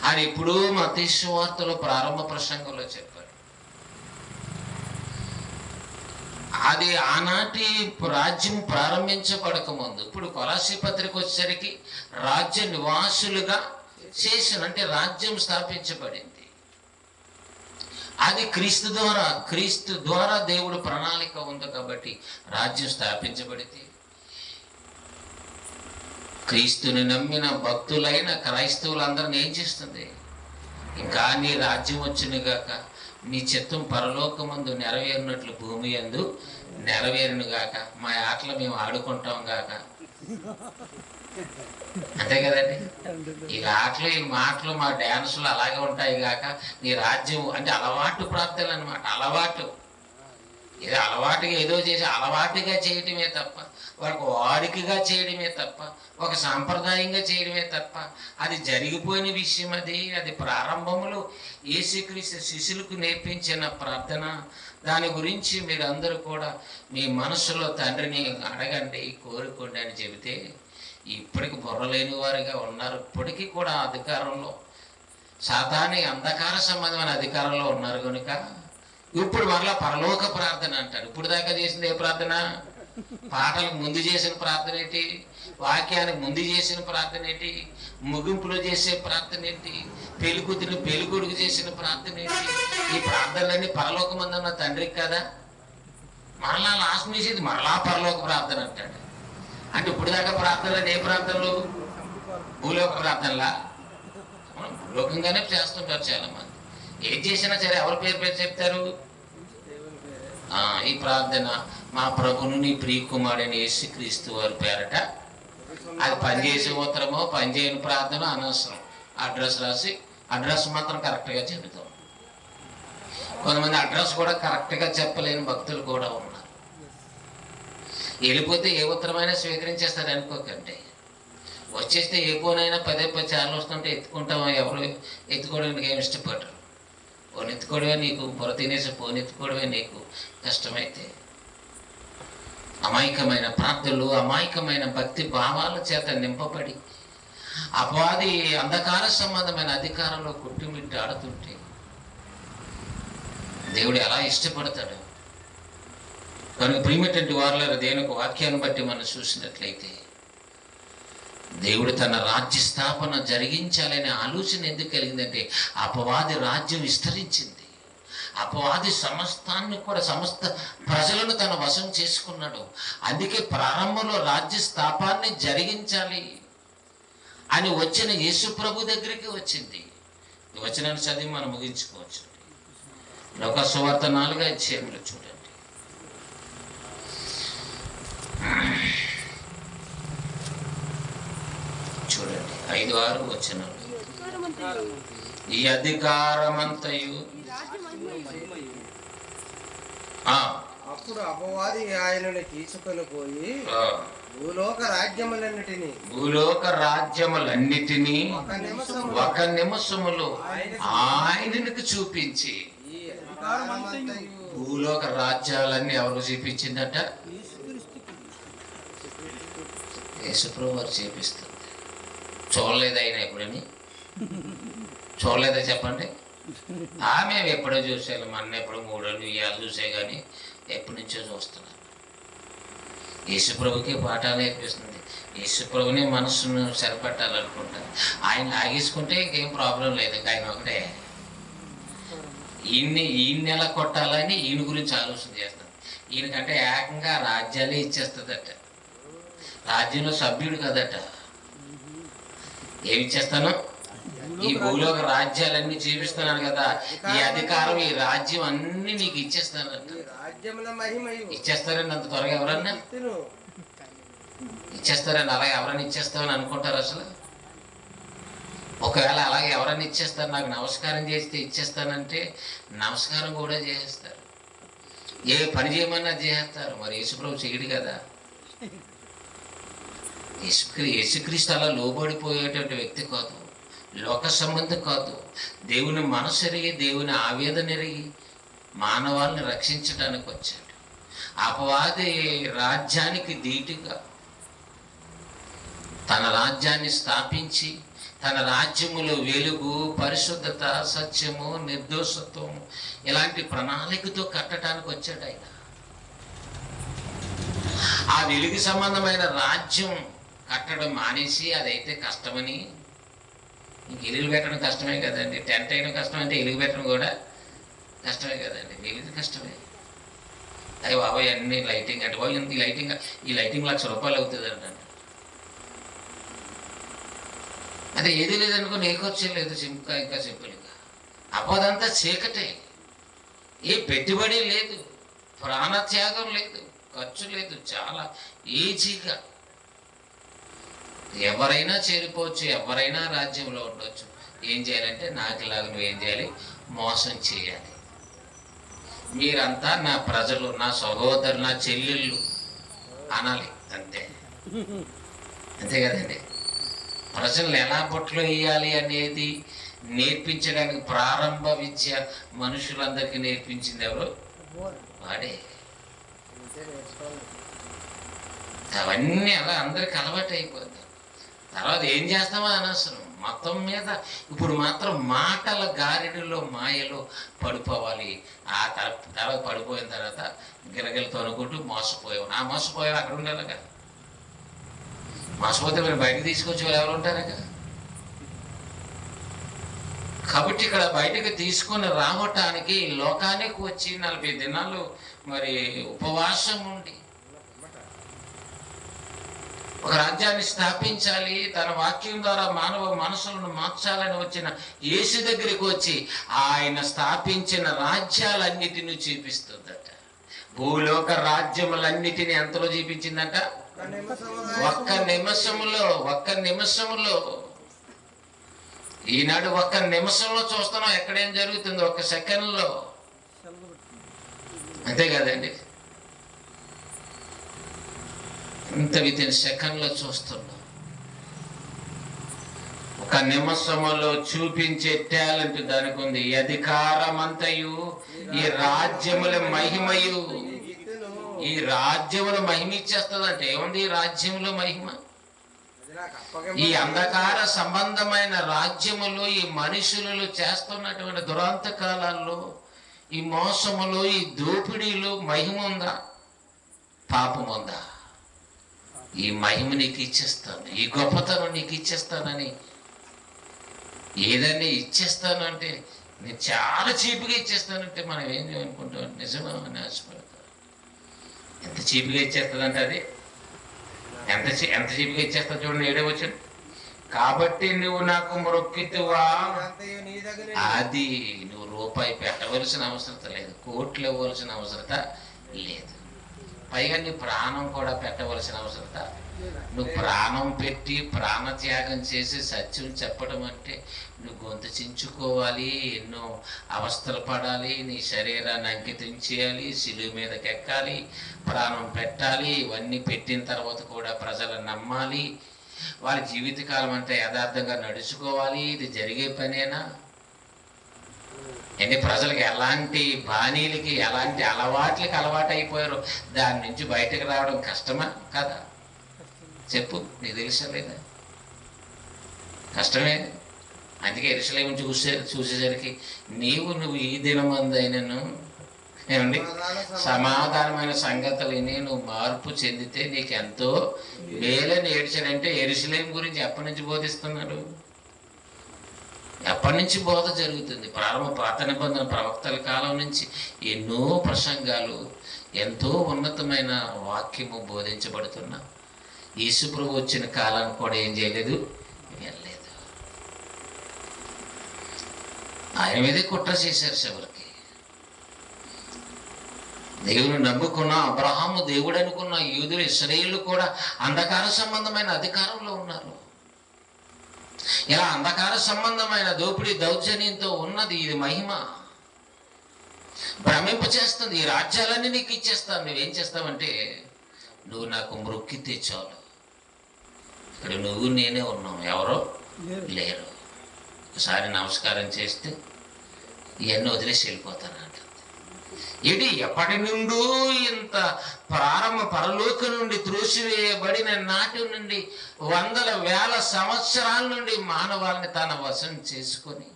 ఆయన ఇప్పుడు మత్తయి సువార్తలో ప్రారంభ ప్రసంగంలో చెప్పారు. అది ఆనాటి రాజ్యం ప్రారంభించబడక ముందు. ఇప్పుడు కొలస్సీ పత్రిక వచ్చేసరికి రాజ్య నివాసులుగా చేసిన, అంటే రాజ్యం స్థాపించబడింది. అది క్రీస్తు ద్వారా దేవుడు ప్రణాళిక ఉంది కాబట్టి రాజ్యం స్థాపించబడింది. క్రీస్తుని నమ్మిన భక్తులైన క్రైస్తవులందరిని ఏం చేస్తుంది? ఇంకా నీ రాజ్యం వచ్చునుగాక, నీ చిత్తం పరలోకమందు నెరవేరినట్లు భూమి యందు నెరవేరును గాక, మా ఆటలు మేము ఆడుకుంటాం గాక. అంతే కదండి. ఈ ఆటలు, ఈ మాటలు, మా డ్యాన్సులు అలాగే ఉంటాయి గాక. నీ రాజ్యం అంటే అలవాటు ప్రార్థనలు అనమాట. అలవాటు, ఏదో అలవాటుగా ఏదో చేసి అలవాటుగా చేయటమే తప్ప, వాళ్ళకు వాడికగా చేయడమే తప్ప, ఒక సాంప్రదాయంగా చేయడమే తప్ప అది జరిగిపోయిన విషయం. అది ప్రారంభంలో యేసుక్రీస్తు శిష్యులకు నేర్పించిన ప్రార్థన. దాని గురించి మీరందరూ కూడా మీ మనసులో తండ్రిని అడగండి, కోరుకోండి అని చెబితే ఇప్పటికి బుర్రలేని వారిగా ఉన్నారు. ఇప్పటికీ కూడా అధికారంలో, సాతాని అంధకార సంబంధమైన అధికారంలో ఉన్నారు కనుక ఇప్పుడు మరలా పరలోక ప్రార్థన అంటారు. ఇప్పుడు దాకా చేసింది ఏ ప్రార్థన? పాటలకు ముందు చేసిన ప్రార్థన ఏంటి? వాక్యానికి ముందు చేసిన ప్రార్థన ఏంటి? ముగింపులో చేసే ప్రార్థన ఏంటి? పెళ్ళికూతురు పెళ్ళికొడుకు చేసిన ప్రార్థన ఏంటి? ఈ ప్రార్థనలన్నీ పరలోకమందున్న తండ్రికి కదా. మరలా లాస్ట్ చేసేది మరలా పరలోక ప్రార్థన అంటాడు. అంటే ఇప్పుడు దాకా ప్రార్థన ఏ ప్రార్థనలు? భూలోక ప్రార్థనలా? భూలోకంగానే చేస్తుంటారు చాలా మంది. ఏం చేసినా సరే ఎవరి పేరు చెప్తారు? ఈ ప్రార్థన మా ప్రభును నీ ప్రియకుమారుడైన యేసుక్రీస్తు వారి పేరట. అది పనిచేసే ఉత్తరమో పనిచేయని ప్రార్థన అనవసరం. అడ్రస్ రాసి అడ్రస్ మాత్రం కరెక్ట్గా చెబుతాం. కొంతమంది అడ్రస్ కూడా కరెక్ట్గా చెప్పలేని భక్తులు కూడా ఉన్నారు. వెళ్ళిపోతే ఏ ఉత్తరమైనా స్వీకరించేస్తారు అనుకోకండి. వచ్చేస్తే ఏ పోనైనా 10 సార్లు వస్తుంటే ఎత్తుకుంటాం. ఎవరు ఎత్తుకోవడానికి ఏమి ఇష్టపడరు. పోని ఎత్తుకోవడమే నీకు పొర తినేసి పోని ఎత్తుకోవడమే నీకు కష్టమైతే, అమాయకమైన ప్రార్థనలు, అమాయకమైన భక్తి భావాల చేత నింపబడి అపవాది అంధకార సంబంధమైన అధికారంలో కొట్టుమిట్టు ఆడుతుంటే దేవుడు ఎలా ఇష్టపడతాడు. కనుక ప్రియమైనటువంటి వారులారా, దేవుని వాక్యాన్ని బట్టి మనం చూసినట్లయితే దేవుడు తన రాజ్య స్థాపన జరిగించాలనే ఆలోచన ఎందుకు కలిగిందంటే అపవాది రాజ్యం విస్తరించింది. అపవాది సమస్తాన్ని కూడా సమస్త ప్రజలను తన వశం చేసుకున్నాడు. అందుకే ప్రారంభంలో రాజ్య స్థాపాన్ని జరిగించాలి అని వచ్చిన యేసు ప్రభు దగ్గరికి వచ్చింది. వచనాన్ని చదివి మనం ముగించుకోవచ్చు. లోకా సువార్త 4వ అధ్యాయంలో చూడండి. చూడండి 5-6 వచనాలు. ఈ అధికారమంతయు అప్పుడు అపవాది ఆయనను తీసుకొని పోయి భూలోక రాజ్యములన్నిటినీ ఒక నిమిషములో ఆయనకు చూపించి, భూలోక రాజ్యాలన్నీ ఎవరు చూపించిందట? యేసుప్రభు వారు చూపిస్తుంది. చూడలేదు ఆయన ఎప్పుడని? చూడలేదా చెప్పండి? మేము ఎప్పుడో చూసాను, మొన్న ఎప్పుడు 3 ఇవాళ చూసే కానీ ఎప్పటి నుంచో చూస్తున్నాను. యేసుప్రభుకి పాఠాలు నేర్పిస్తుంది. యేసుప్రభుని మనస్సును సరిపెట్టాలనుకుంటాను. ఆయన లాగేసుకుంటే ఇంకేం ప్రాబ్లం లేదు. ఇంకా ఆయన ఒకటే ఈయన్ని ఎలా కొట్టాలని ఈయన గురించి ఆలోచన చేస్తాను. ఈయనకంటే ఏకంగా రాజ్యాలే ఇచ్చేస్తుందట. రాజ్యంలో సభ్యుడు కదట. ఏమి ఇచ్చేస్తాను? ఈ భూలోక రాజ్యాలన్నీ చూపిస్తున్నాను కదా, ఈ అధికారం, ఈ రాజ్యం అన్ని నీకు ఇచ్చేస్తానంట. ఇచ్చేస్తారని అంత త్వరగా ఎవరన్నా ఇచ్చేస్తారని అలాగే ఎవరన్నా ఇచ్చేస్తామని అనుకుంటారు అసలు? ఒకవేళ అలాగే ఎవరన్నా ఇచ్చేస్తారు, నాకు నమస్కారం చేస్తే ఇచ్చేస్తానంటే నమస్కారం కూడా చేసేస్తారు. ఏ పని చేయమన్నా చేస్తారు. మరి యేసుప్రభు చేయడు కదా. యేసుక్రీస్తు అలా లోబడిపోయేటువంటి వ్యక్తి కాదు, లోక సంబంధం కాదు. దేవుని మనసు ఎరిగి, దేవుని ఆవేదన ఎరిగి మానవాళ్ళని రక్షించడానికి వచ్చాడు. అపవాది రాజ్యానికి ధీటుగా తన రాజ్యాన్ని స్థాపించి, తన రాజ్యములో వెలుగు, పరిశుద్ధత, సత్యము, నిర్దోషత్వం ఇలాంటి ప్రణాళికతో కట్టడానికి వచ్చాడు ఆయన. ఆ వెలుగు సంబంధమైన రాజ్యం కట్టడం మానేసి, అదైతే కష్టమని, ఇంక ఎలుగు పెట్టడం కష్టమే కదండి. టెంట్ వేయడం కష్టం అంటే ఎలుగు పెట్టడం కూడా కష్టమే కదండి. వెలుగు కష్టమే. అయ్యి బాబాయ్ అన్ని లైటింగ్ అంటే బాబు ఈ లైటింగ్ ₹1,00,000 అవుతుంది అంటాను. అదే ఏది లేదనుకో, ఏ ఖర్చు లేదు, ఇంకా సింపుల్గా. అపోదంతా చీకటే, ఏ పెట్టుబడి లేదు, ప్రాణత్యాగం లేదు, ఖర్చు లేదు, చాలా ఈజీగా ఎవరైనా చేరిపోవచ్చు, ఎవరైనా రాజ్యంలో ఉండొచ్చు. ఏం చేయాలంటే నాకులాగా నువ్వేం చేయాలి? మోసం చేయాలి. మీరంతా నా ప్రజలు, నా సహోదరు, నా చెల్లెళ్ళు అనాలి. అంతే అంతే కదండి. ప్రజలను ఎలా బొట్లో వేయాలి అనేది నేర్పించడానికి ప్రారంభ విద్య మనుషులందరికీ నేర్పించింది ఎవరు? వాడే. అవన్నీ అలా అందరికి అలవాటు అయిపోతాయి. తర్వాత ఏం చేస్తామో అనవసరం. మొత్తం మీద ఇప్పుడు మాత్రం మాటల గారిడిలో, మాయలో పడిపోవాలి. ఆ తర్వాత పడిపోయిన తర్వాత గిరగిలతో అనుకుంటూ మోసపోయావు. మోసపోయావు అక్కడ ఉండాలిగా. మోసపోతే మీరు బయటకు తీసుకొచ్చే వాళ్ళు ఎవరు ఉంటారుగా. కాబట్టి ఇక్కడ బయటకు తీసుకొని రావటానికి లోకానికి వచ్చి 40 దినాలు మరి ఉపవాసం ఉండి ఒక రాజ్యాన్ని స్థాపించాలి, తన వాక్యం ద్వారా మానవ మనసులను మార్చాలని వచ్చిన యేసు దగ్గరికి వచ్చి ఆయన స్థాపించిన రాజ్యాలన్నిటిని చూపిస్తుందట. భూలోక రాజ్యములన్నిటిని ఎంతలో చూపించిందట? ఒక్క నిమిషములో. ఈనాడు ఒక్క నిమిషంలో చూస్తున్నాం ఎక్కడేం జరుగుతుందో, ఒక్క సెకండ్లో. అంతే కదండి, ఇంత వితిన్ సెకండ్లో చూస్తున్నాం. ఒక నిమిషములో చూపించే టాలెంట్ దానికి ఉంది. ఈ అధికారం అంతయు, ఈ రాజ్యముల మహిమయు, ఈ రాజ్యముల మహిమ ఇచ్చేస్తుందంటే ఏముంది ఈ రాజ్యములో మహిమ? ఈ అంధకార సంబంధమైన రాజ్యములు, ఈ మనుషులు చేస్తున్నటువంటి దురాంత కాలాల్లో, ఈ మోసములు, ఈ దోపిడీలు మహిమ ఉందా? పాపం ఉందా? ఈ మహిమ నీకు ఇచ్చేస్తాను, ఈ గొప్పతనం నీకు ఇచ్చేస్తానని, ఏదైనా ఇచ్చేస్తాను అంటే నేను చాలా చీపుగా ఇచ్చేస్తానంటే మనం ఏం అనుకుంటాం? నిజమా అని ఆశపడతాం. ఎంత చీపుగా ఇచ్చేస్తుందంటే అది ఎంత చీపుగా ఇచ్చేస్తా చూడండి. 7వ వచనం, కాబట్టి నువ్వు నాకు మొక్కితివా, అది నువ్వు రూపాయి పెట్టవలసిన అవసరం లేదు, కోట్లు ఇవ్వవలసిన అవసరత లేదు, పైగా నీ ప్రాణం కూడా పెట్టవలసిన అవసరత. నువ్వు ప్రాణం పెట్టి ప్రాణత్యాగం చేసి సత్యం చెప్పడం అంటే నువ్వు గొంతు చించుకోవాలి, ఎన్నో అవస్థలు పడాలి, నీ శరీరాన్ని అంకితం చేయాలి, శిలువ మీదకి ఎక్కాలి, ప్రాణం పెట్టాలి. ఇవన్నీ పెట్టిన తర్వాత కూడా ప్రజలు నమ్మాలి, వారి జీవితకాలం అంతా యథార్థంగా నడుచుకోవాలి. ఇది జరిగే పనేనా? ఎన్ని ప్రజలకు ఎలాంటి బాణీలకి, ఎలాంటి అలవాట్లకి అలవాటు అయిపోయారో దాని నుంచి బయటకు రావడం కష్టమా కదా? చెప్పు, నీకు తెలుసా లేదా? కష్టమే. అందుకే యెరూషలేము చూసేసరికి నువ్వు ఈ దినమందైనను ఏమండి సమాధానమైన సంగతులని నువ్వు మార్పు చెందితే నీకు ఎంతో మేలని ఏడ్చాడంటే యెరూషలేము గురించి ఎప్పటి నుంచి బోధిస్తున్నాడు? ఎప్పటి నుంచి బోధ జరుగుతుంది? పాత నిబంధన ప్రవక్తల కాలం నుంచి ఎన్నో ప్రసంగాలు, ఎంతో ఉన్నతమైన వాక్యము బోధించబడుతున్నా యేసు ప్రభు వచ్చిన కాలాన్ని కూడా ఏం చేయలేదు, వెళ్ళలేదు. ఆయన మీదే కుట్ర చేశారు చివరికి. దేవుని నమ్ముకున్న అబ్రహాము దేవుడు అనుకున్న యూదులు, ఇశ్రాయేలు కూడా అంధకార సంబంధమైన అధికారంలో ఉన్నారు. ఇలా అంధకార సంబంధమైన దోపిడీ దౌర్జన్యంతో ఉన్నది. ఇది మహిమ భ్రమింప చేస్తుంది. ఈ రాజ్యాలన్నీ నీకు ఇచ్చేస్తాను, నువ్వేం చేస్తావంటే నువ్వు నాకు మొక్కితే చాలు. ఇక్కడ నువ్వు నేనే ఉన్నాం, ఎవరో లేరు. ఒకసారి నమస్కారం చేస్తే ఇవన్నీ వదిలేసి వెళ్ళిపోతానంట. ఇది ఎప్పటి నుండో ఇంత పరలోకం నుండి త్రోసివేయబడిన నాటి నుండి వందల వేల సంవత్సరాల నుండి మానవాళిని తన వశం చేసుకొని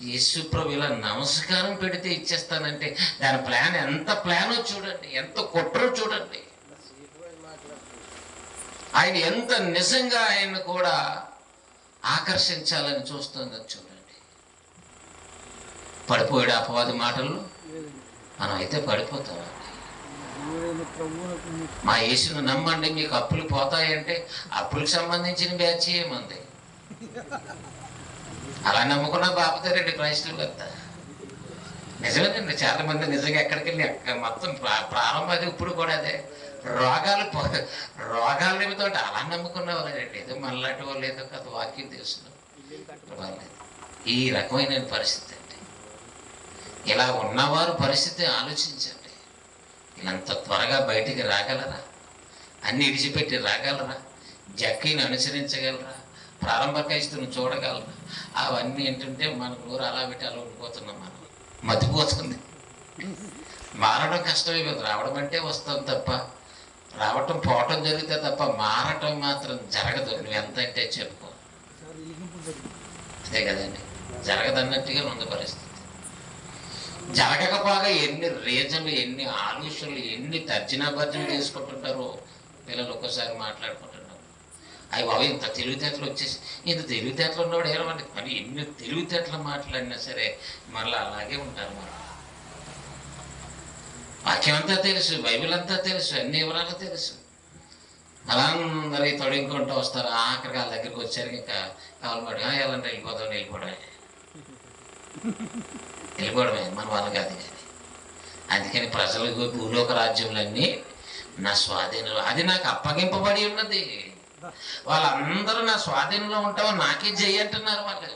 యేసు ప్రభు ఇలా నమస్కారం పెడితే ఇచ్చేస్తానంటే దాని ప్లాన్ ఎంత ప్లానో చూడండి, ఎంత కుట్రో చూడండి. ఆయన ఎంత నిజంగా ఆయన కూడా ఆకర్షించాలని చూస్తుందో చూడండి. పడిపోయాడు అపవాది మాటల్లో, మనం అయితే పడిపోతామండి. మా యేసును నమ్మండి మీకు అప్పులు పోతాయంటే అప్పులకు సంబంధించిన బ్యాచ్ ఏమంది? అలా నమ్ముకున్నా బాపుతారండి క్రైస్తవులు అంతా. నిజమేనండి, చాలా మంది నిజంగా ఎక్కడికి వెళ్ళి మొత్తం ప్రారంభం ఇప్పుడు కూడా అదే. రోగాల నిమిత్తం అలా నమ్ముకున్నవారండి. ఏదో మనలాంటి వాళ్ళు ఏదో కదా వాక్యం తెలుసు. ఈ రకమైన పరిస్థితి అండి. ఇలా ఉన్నవారు పరిస్థితి ఆలోచించండి. ఇలాంత త్వరగా బయటికి రాగలరా? అన్ని ఇడిచిపెట్టి రాగలరా? జక్కీని అనుసరించగలరా? ప్రారంభ క్రైస్తవుని చూడగలరా? అవన్నీ ఏంటంటే మన ఊరు అలా పెట్టి అలా ఉండిపోతున్నాం. మనం మతిపోతుంది. మారడం కష్టమే కదా. రావడం అంటే వస్తాం తప్ప, రావటం పోవటం జరిగితే తప్ప మారటం మాత్రం జరగదు. నువ్వు ఎంత అంటే చెప్పుకో, అదే కదండి. జరగదన్నట్టుగా ఉంది పరిస్థితి. జరగకపోగా ఎన్ని రీజన్లు, ఎన్ని ఆలోచనలు, ఎన్ని తర్జనాభర్జనలు చేసుకుంటుంటారో పిల్లలు ఒక్కసారి మాట్లాడుకుంటున్నారు. అవి బాబు ఇంత తెలివితేటలు వచ్చేసి, ఇంత తెలివితేటలు ఉన్నవాడు ఏమంటే మరి ఎన్ని తెలివితేటలు మాట్లాడినా సరే మళ్ళీ అలాగే ఉంటారు. వాక్యం అంతా తెలుసు, బైబిల్ అంతా తెలుసు, అన్ని వివరాలు తెలుసు. అందరూ తొడుగుకుంటూ వస్తారు. ఆఖరికి వాళ్ళ దగ్గరికి వచ్చారు. ఇంకా కావాలన్నమాట వెళ్ళంటే వెళ్ళిపోవడమే మన వాళ్ళ కాదు. కానీ అందుకని ప్రజలకు భూలోక రాజ్యములన్నీ నా స్వాధీనంలో, అది నాకు అప్పగింపబడి ఉన్నది. వాళ్ళందరూ నా స్వాధీనంలో ఉంటావో నాకే చెయ్యి అంటున్నారు వాళ్ళు.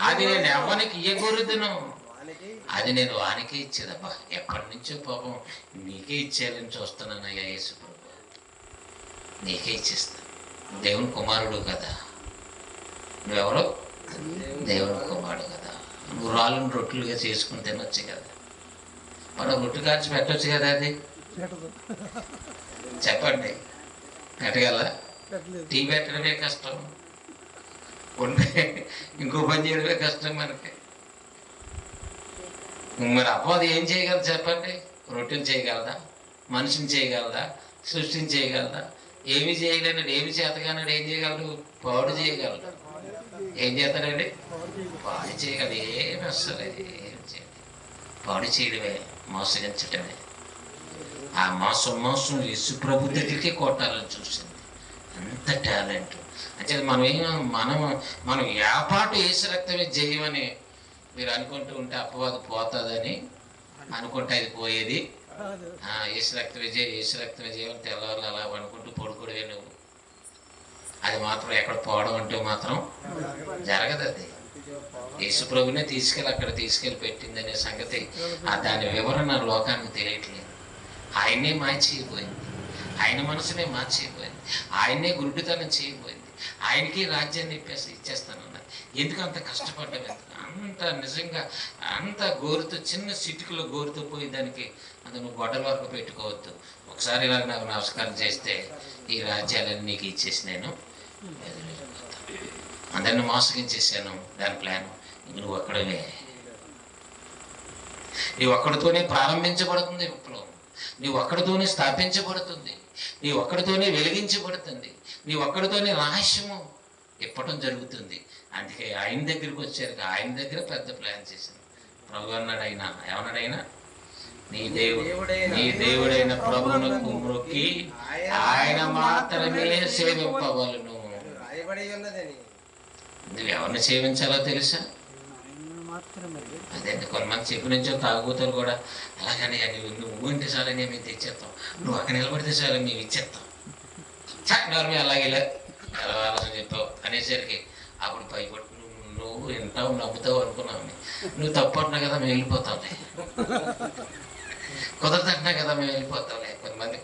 అది నేను ఎవరికి ఇయ్యకూడదును, అది నేను వానికే ఇచ్చేదబ్బా. ఎప్పటి నుంచో పాపం నీకే ఇచ్చేయాలని చూస్తున్నానయ్యా యేసు ప్రభు, నీకే ఇచ్చేస్తాను. దేవుని కుమారుడు కదా నువ్వెవరో, దేవుని కుమారుడు కదా. నువ్వు రాళ్ళను రొట్టెలుగా చేసుకుని తినొచ్చు కదా, మనం రొట్టె కాల్చి పెట్టవచ్చు కదా. అది చెప్పండి, పెట్టగల? టీ పెట్టడమే కష్టం, ఇంకో పని చేయడమే కష్టం మనకి. మరి అపవాది ఏం చేయగలదు చెప్పండి? రొట్టెలు చేయగలదా? మనిషిని చేయగలదా? సృష్టిని చేయగలదా? ఏమి చేయగలడు? ఏమి చేతగానాడు? ఏం చేయగలడు? పాడు చేయగలడు. ఏం చేస్తాడండి? పాడు చేయగలడు. ఏమి వస్తలేదు, ఏం చేయలేదు. పాడు చేయడమే, మోసగించటమే. ఆ మోసం యేసు ప్రభు దగ్గరికి కొట్టాలని చూసింది. అంత టాలెంట్ అంటే మనం ఏపాటు యేసు రక్తమే జయమని మీరు అనుకుంటూ ఉంటే అపవాదు పోతుందని అనుకుంటే అది పోయేది. యేసు రక్తమే జయం అని తెల్లవారు అలా అనుకుంటూ పడుకోవడమే నువ్వు. అది మాత్రం ఎక్కడ పోవడం అంటే మాత్రం జరగదు. అది యేసు ప్రభునే అక్కడ తీసుకెళ్ళి పెట్టిందనే సంగతి, దాని వివరణ లోకానికి తెలియట్లేదు. ఆయన్నే మార్చేయబోయింది, ఆయన మనసునే మార్చేయబోయింది, ఆయన్నే గురుడితనం చేయబోయింది, ఆయనకి రాజ్యాన్ని ఇచ్చేస్తానన్నది. ఎందుకు అంత కష్టపడ్డం? అంత నిజంగా అంత గోరుతో, చిన్న సిటికలో గోరుతో పోయి దానికి అంత నువ్వు గొడ్డల వరకు పెట్టుకోవద్దు. ఒకసారి ఇలాగ నాకు నమస్కారం చేస్తే ఈ రాజ్యాలన్నీ నీకు ఇచ్చేసి నేను అందరిని మోసగించేసాను. దాని ప్లాను నువ్వు ఒక్కడవే. నీవు ఒక్కడితోనే ప్రారంభించబడుతుంది విప్లవం, నీవు ఒక్కడితోనే స్థాపించబడుతుంది, నీ ఒక్కడితోనే వెలిగించబడుతుంది, నీ ఒక్కడితోనే రహస్యము ఇప్పటం జరుగుతుంది. అందుకే ఆయన దగ్గరికి వచ్చారు. ఆయన దగ్గర పెద్ద ప్లాన్ చేసింది. ప్రభు అన్నాడు, ఆయన ఏమన్నాడైనా, నీ దేవుడైన ప్రభువునకు మొక్కి ఆయన మాత్రమే సేవింపవలను. నువ్వు ఎవరిని సేవించాలో తెలుసా? అదే కొంతమంది చెప్పి నుంచో తాగుబోతులు కూడా అలాగని నువ్వు ఇంటి చాలని మేము తెచ్చేస్తాం, నువ్వు అక్కడ నిలబడితే చాలని మేము ఇచ్చేస్తాం. చక్కని అలాగే ఆలోచన చెప్పావు అనేసరికి అప్పుడు పైపట్టు నువ్వు వింటావు నవ్వుతావు అనుకున్నావు. నువ్వు తప్పు అంటున్నా కదా మేము వెళ్ళిపోతాంలే, కుదరదంటున్నా కదా మేము వెళ్ళిపోతాంలే. కొంతమంది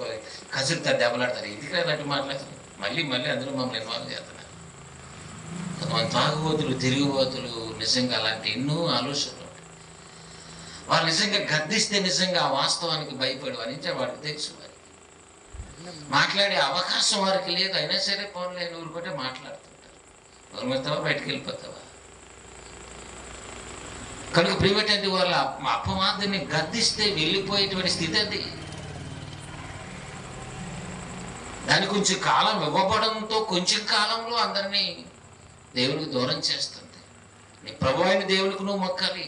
కసురుతారు, దెబ్బలాడతారు. ఎందుకు అలాంటి మాట్లాడుతున్నారు? మళ్ళీ అందులో మమ్మల్ని ఇన్వాల్వ్ చేస్తున్నారు. కొంతమంది తాగుబోతులు, తిరిగిపోతులు, నిజంగా అలాంటి ఎన్నో ఆలోచనలు. వాళ్ళు నిజంగా గద్దిస్తే నిజంగా ఆ వాస్తవానికి భయపడి వారించే వాడికి తెలుసు. వారికి మాట్లాడే అవకాశం వారికి లేదు. అయినా సరే పనులు ఊరుకుంటే మాట్లాడుతుంటారు. ఊరుమెత్తావా, బయటకు వెళ్ళిపోతావా? కనుక ప్రియమైనటువంటి వాళ్ళ అపవాదిని గద్దిస్తే వెళ్ళిపోయేటువంటి స్థితి అది. దాని కొంచెం కాలం ఇవ్వబడంతో కొంచెం కాలంలో అందరినీ దేవునికి దూరం చేస్తుంది. నీ ప్రభు అయిన దేవునికి నువ్వు మొక్కాలి.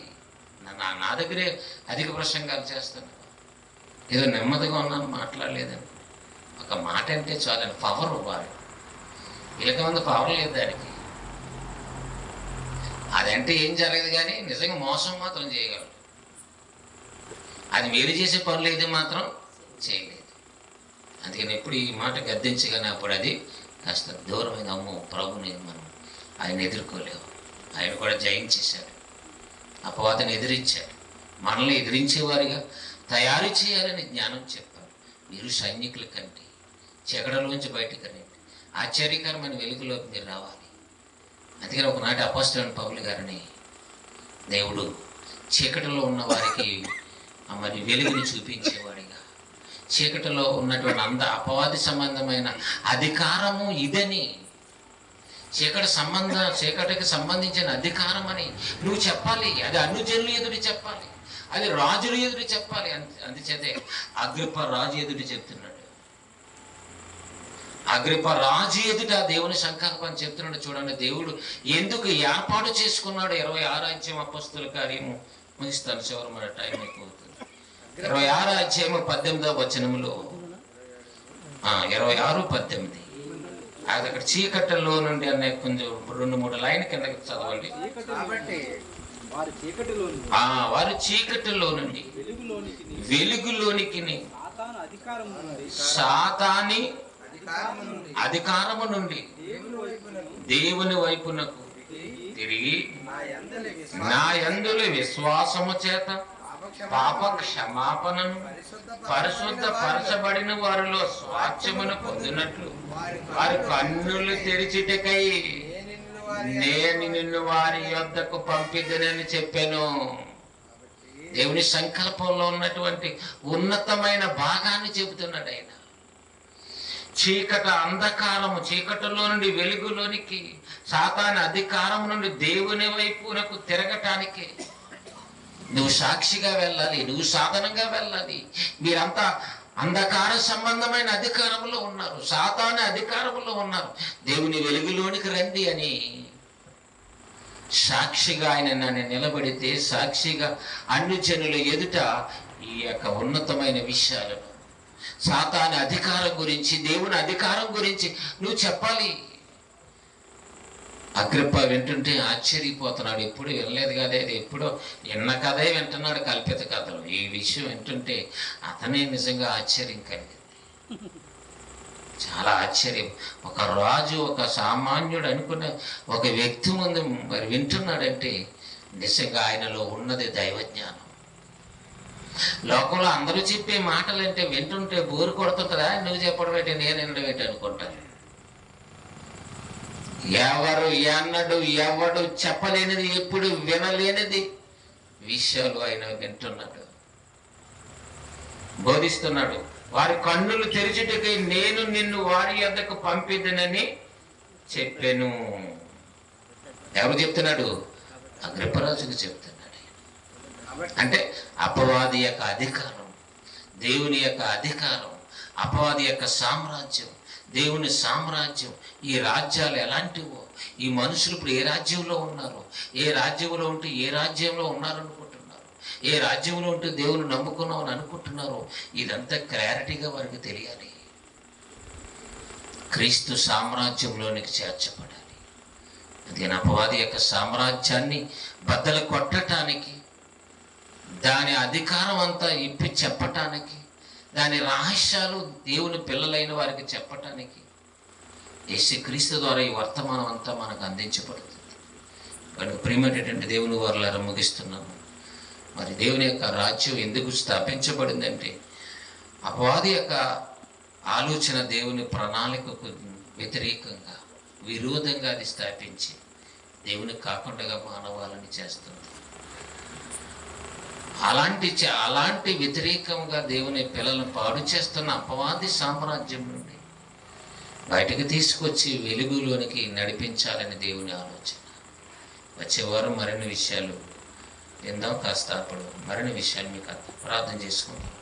నా దగ్గరే అధిక ప్రసంగాలు చేస్తాను, ఏదో నెమ్మదిగా ఉన్నాను, మాట్లాడలేదని ఒక మాట అంటే చాలని పవర్ వాడు. వీళ్ళకి మంది పవర్ లేదు దానికి. అదంటే ఏం జరగదు, కానీ నిజంగా మోసం మాత్రం చేయగలరు. అది మీరు చేసే పనులు అయితే మాత్రం చేయలేదు. అందుకని ఎప్పుడు ఈ మాట గద్దించగానే అప్పుడు అది కాస్త దూరమైన అమ్మో ప్రభుని మనం ఆయన ఎదుర్కోలేవు. ఆయన కూడా జయించేశాడు, అపవాదిని ఎదిరించాడు. మనల్ని ఎదిరించేవారిగా తయారు చేయాలని జ్ఞానం చెప్పారు. మీరు సైనికుల కంటే చీకటిలోంచి బయటకు రండి, ఆశ్చర్యకరమైన వెలుగులోకి మీరు రావాలి. అందుకని ఒకనాటి అపోస్తలుడైన పౌలు గారిని దేవుడు చీకటిలో ఉన్న వారికి మరి వెలుగుని చూపించేవాడిగా, చీకటిలో ఉన్నటువంటి అపవాది సంబంధమైన అధికారము ఇదని, చీకటికి సంబంధించిన అధికారం అని నువ్వు చెప్పాలి. అది అనుజనులు ఎదుటి చెప్పాలి, అది రాజుల ఎదుటి చెప్పాలి. అందుచేతే అగ్రిప్ప రాజు ఎదుటి చెప్తున్నాడు. అగ్రిప్ప రాజు ఎదుట దేవుని సంకల్పం చెప్తున్నాడు. చూడండి, దేవుడు ఎందుకు ఏర్పాటు చేసుకున్నాడు. 26వ అధ్యాయం అపోస్తలుల కార్యము ముగిస్తాను, చివరి మన టైం అయిపోతుంది. 26 అధ్యాయము 18వ వచనములో 26:18 అది అక్కడ చీకటిలో నుండి అనే కొంచెం 2-3 లైన్ కిందకి చదవండి. వారు చీకటిలో నుండి వెలుగులోనికి సాతాని అధికారము నుండి దేవుని వైపునకు తిరిగి నా యందుల విశ్వాసము చేత పాప క్షమాపణను పరిశుద్ధపరచబడిన వారిలో స్వాస్థ్యమును పొందినట్లు వారి కన్నులు తెరిచిటకై నేను నిన్ను వారి యొద్దకు పంపిద్దనని చెప్పాను. దేవుని సంకల్పంలో ఉన్నటువంటి ఉన్నతమైన భాగాన్ని చెబుతున్నాడు ఆయన. చీకటిలో నుండి వెలుగులోనికి, సాతాను అధికారం నుండి దేవుని వైపునకు తిరగటానికి నువ్వు సాక్షిగా వెళ్ళాలి, నువ్వు సాధనంగా వెళ్ళాలి. మీరంతా అంధకార సంబంధమైన అధికారంలో ఉన్నారు, సాతాను అధికారంలో ఉన్నారు. దేవుని వెలుగులోనికి రండి అని సాక్షిగా ఆయన నన్ను నిలబడితే, సాక్షిగా అన్ని జనుల ఎదుట ఈ యొక్క ఉన్నతమైన విషయాలను, సాతాను అధికారం గురించి, దేవుని అధికారం గురించి నువ్వు చెప్పాలి. అగ్రిప్ప వింటుంటే ఆశ్చర్యపోతున్నాడు. ఎప్పుడు వినలేదు కదే, ఇది ఎప్పుడో విన్న కథే వింటున్నాడు, కల్పిత కథలు. ఈ విషయం వింటుంటే అతనే నిజంగా ఆశ్చర్యం కలిగింది, చాలా ఆశ్చర్యం. ఒక రాజు, ఒక సామాన్యుడు అనుకున్న ఒక వ్యక్తి ముందు మరి వింటున్నాడంటే నిజంగా ఆయనలో ఉన్నది దైవజ్ఞానం. లోకంలో అందరూ చెప్పే మాటలంటే వింటుంటే బోరు కొడుతుంటుందా, నువ్వు చెప్పడం ఏంటి, నేను వినడం ఏంటి అనుకుంటాను. ఎవడు చెప్పలేనిది, ఎప్పుడు వినలేనిది విషయాలు ఆయన వింటున్నాడు, బోధిస్తున్నాడు. వారి కన్నులు తెరిచుటకై నేను నిన్ను వారి యొద్దకు పంపిద్దనని చెప్పాను. ఎవరు చెప్తున్నాడు? అగ్రిప్పరాజుకు చెప్తున్నాడు. అంటే అపవాది యొక్క అధికారం, దేవుని యొక్క అధికారం, అపవాది యొక్క సామ్రాజ్యం, దేవుని సామ్రాజ్యం. ఈ రాజ్యాలు ఎలాంటివో, ఈ మనుషులు ఇప్పుడు ఏ రాజ్యంలో ఉన్నారు, ఏ రాజ్యంలో ఉంటే ఏ రాజ్యంలో ఉన్నారనుకుంటున్నారు, ఏ రాజ్యంలో ఉంటే దేవుని నమ్ముకున్నాం అని అనుకుంటున్నారో, ఇదంతా క్లారిటీగా వారికి తెలియాలి. క్రీస్తు సామ్రాజ్యంలోనికి చేర్చబడాలి. అందుకని అపవాది యొక్క సామ్రాజ్యాన్ని బద్దలు కొట్టడానికి, దాని అధికారం అంతా ఇప్పి చెప్పటానికి, దాని రహస్యాలు దేవుని పిల్లలైన వారికి చెప్పటానికి యేసుక్రీస్తు ద్వారా ఈ వర్తమానం అంతా మనకు అందించబడుతుంది. కనుక ప్రియమైనటువంటి దేవుని వారలారా ముగిస్తున్నాను. మరి దేవుని యొక్క రాజ్యం ఎందుకు స్థాపించబడిందంటే, అపవాది యొక్క ఆలోచన దేవుని ప్రణాళికకు వ్యతిరేకంగా, విరోధంగా అది స్థాపించి దేవుని కాకుండా మానవాలని చేస్తుంది. అలాంటి వ్యతిరేకంగా దేవుని పిల్లలను పాడు చేస్తున్న అపవాది సామ్రాజ్యం నుండి బయటకు తీసుకొచ్చి వెలుగులోనికి నడిపించాలని దేవుని ఆలోచన. వచ్చేవారం మరిన్ని విషయాలు విందాం. కాస్త అప్పుడు మరిన్ని విషయాలు మీకు ప్రార్థన చేసుకుందాం.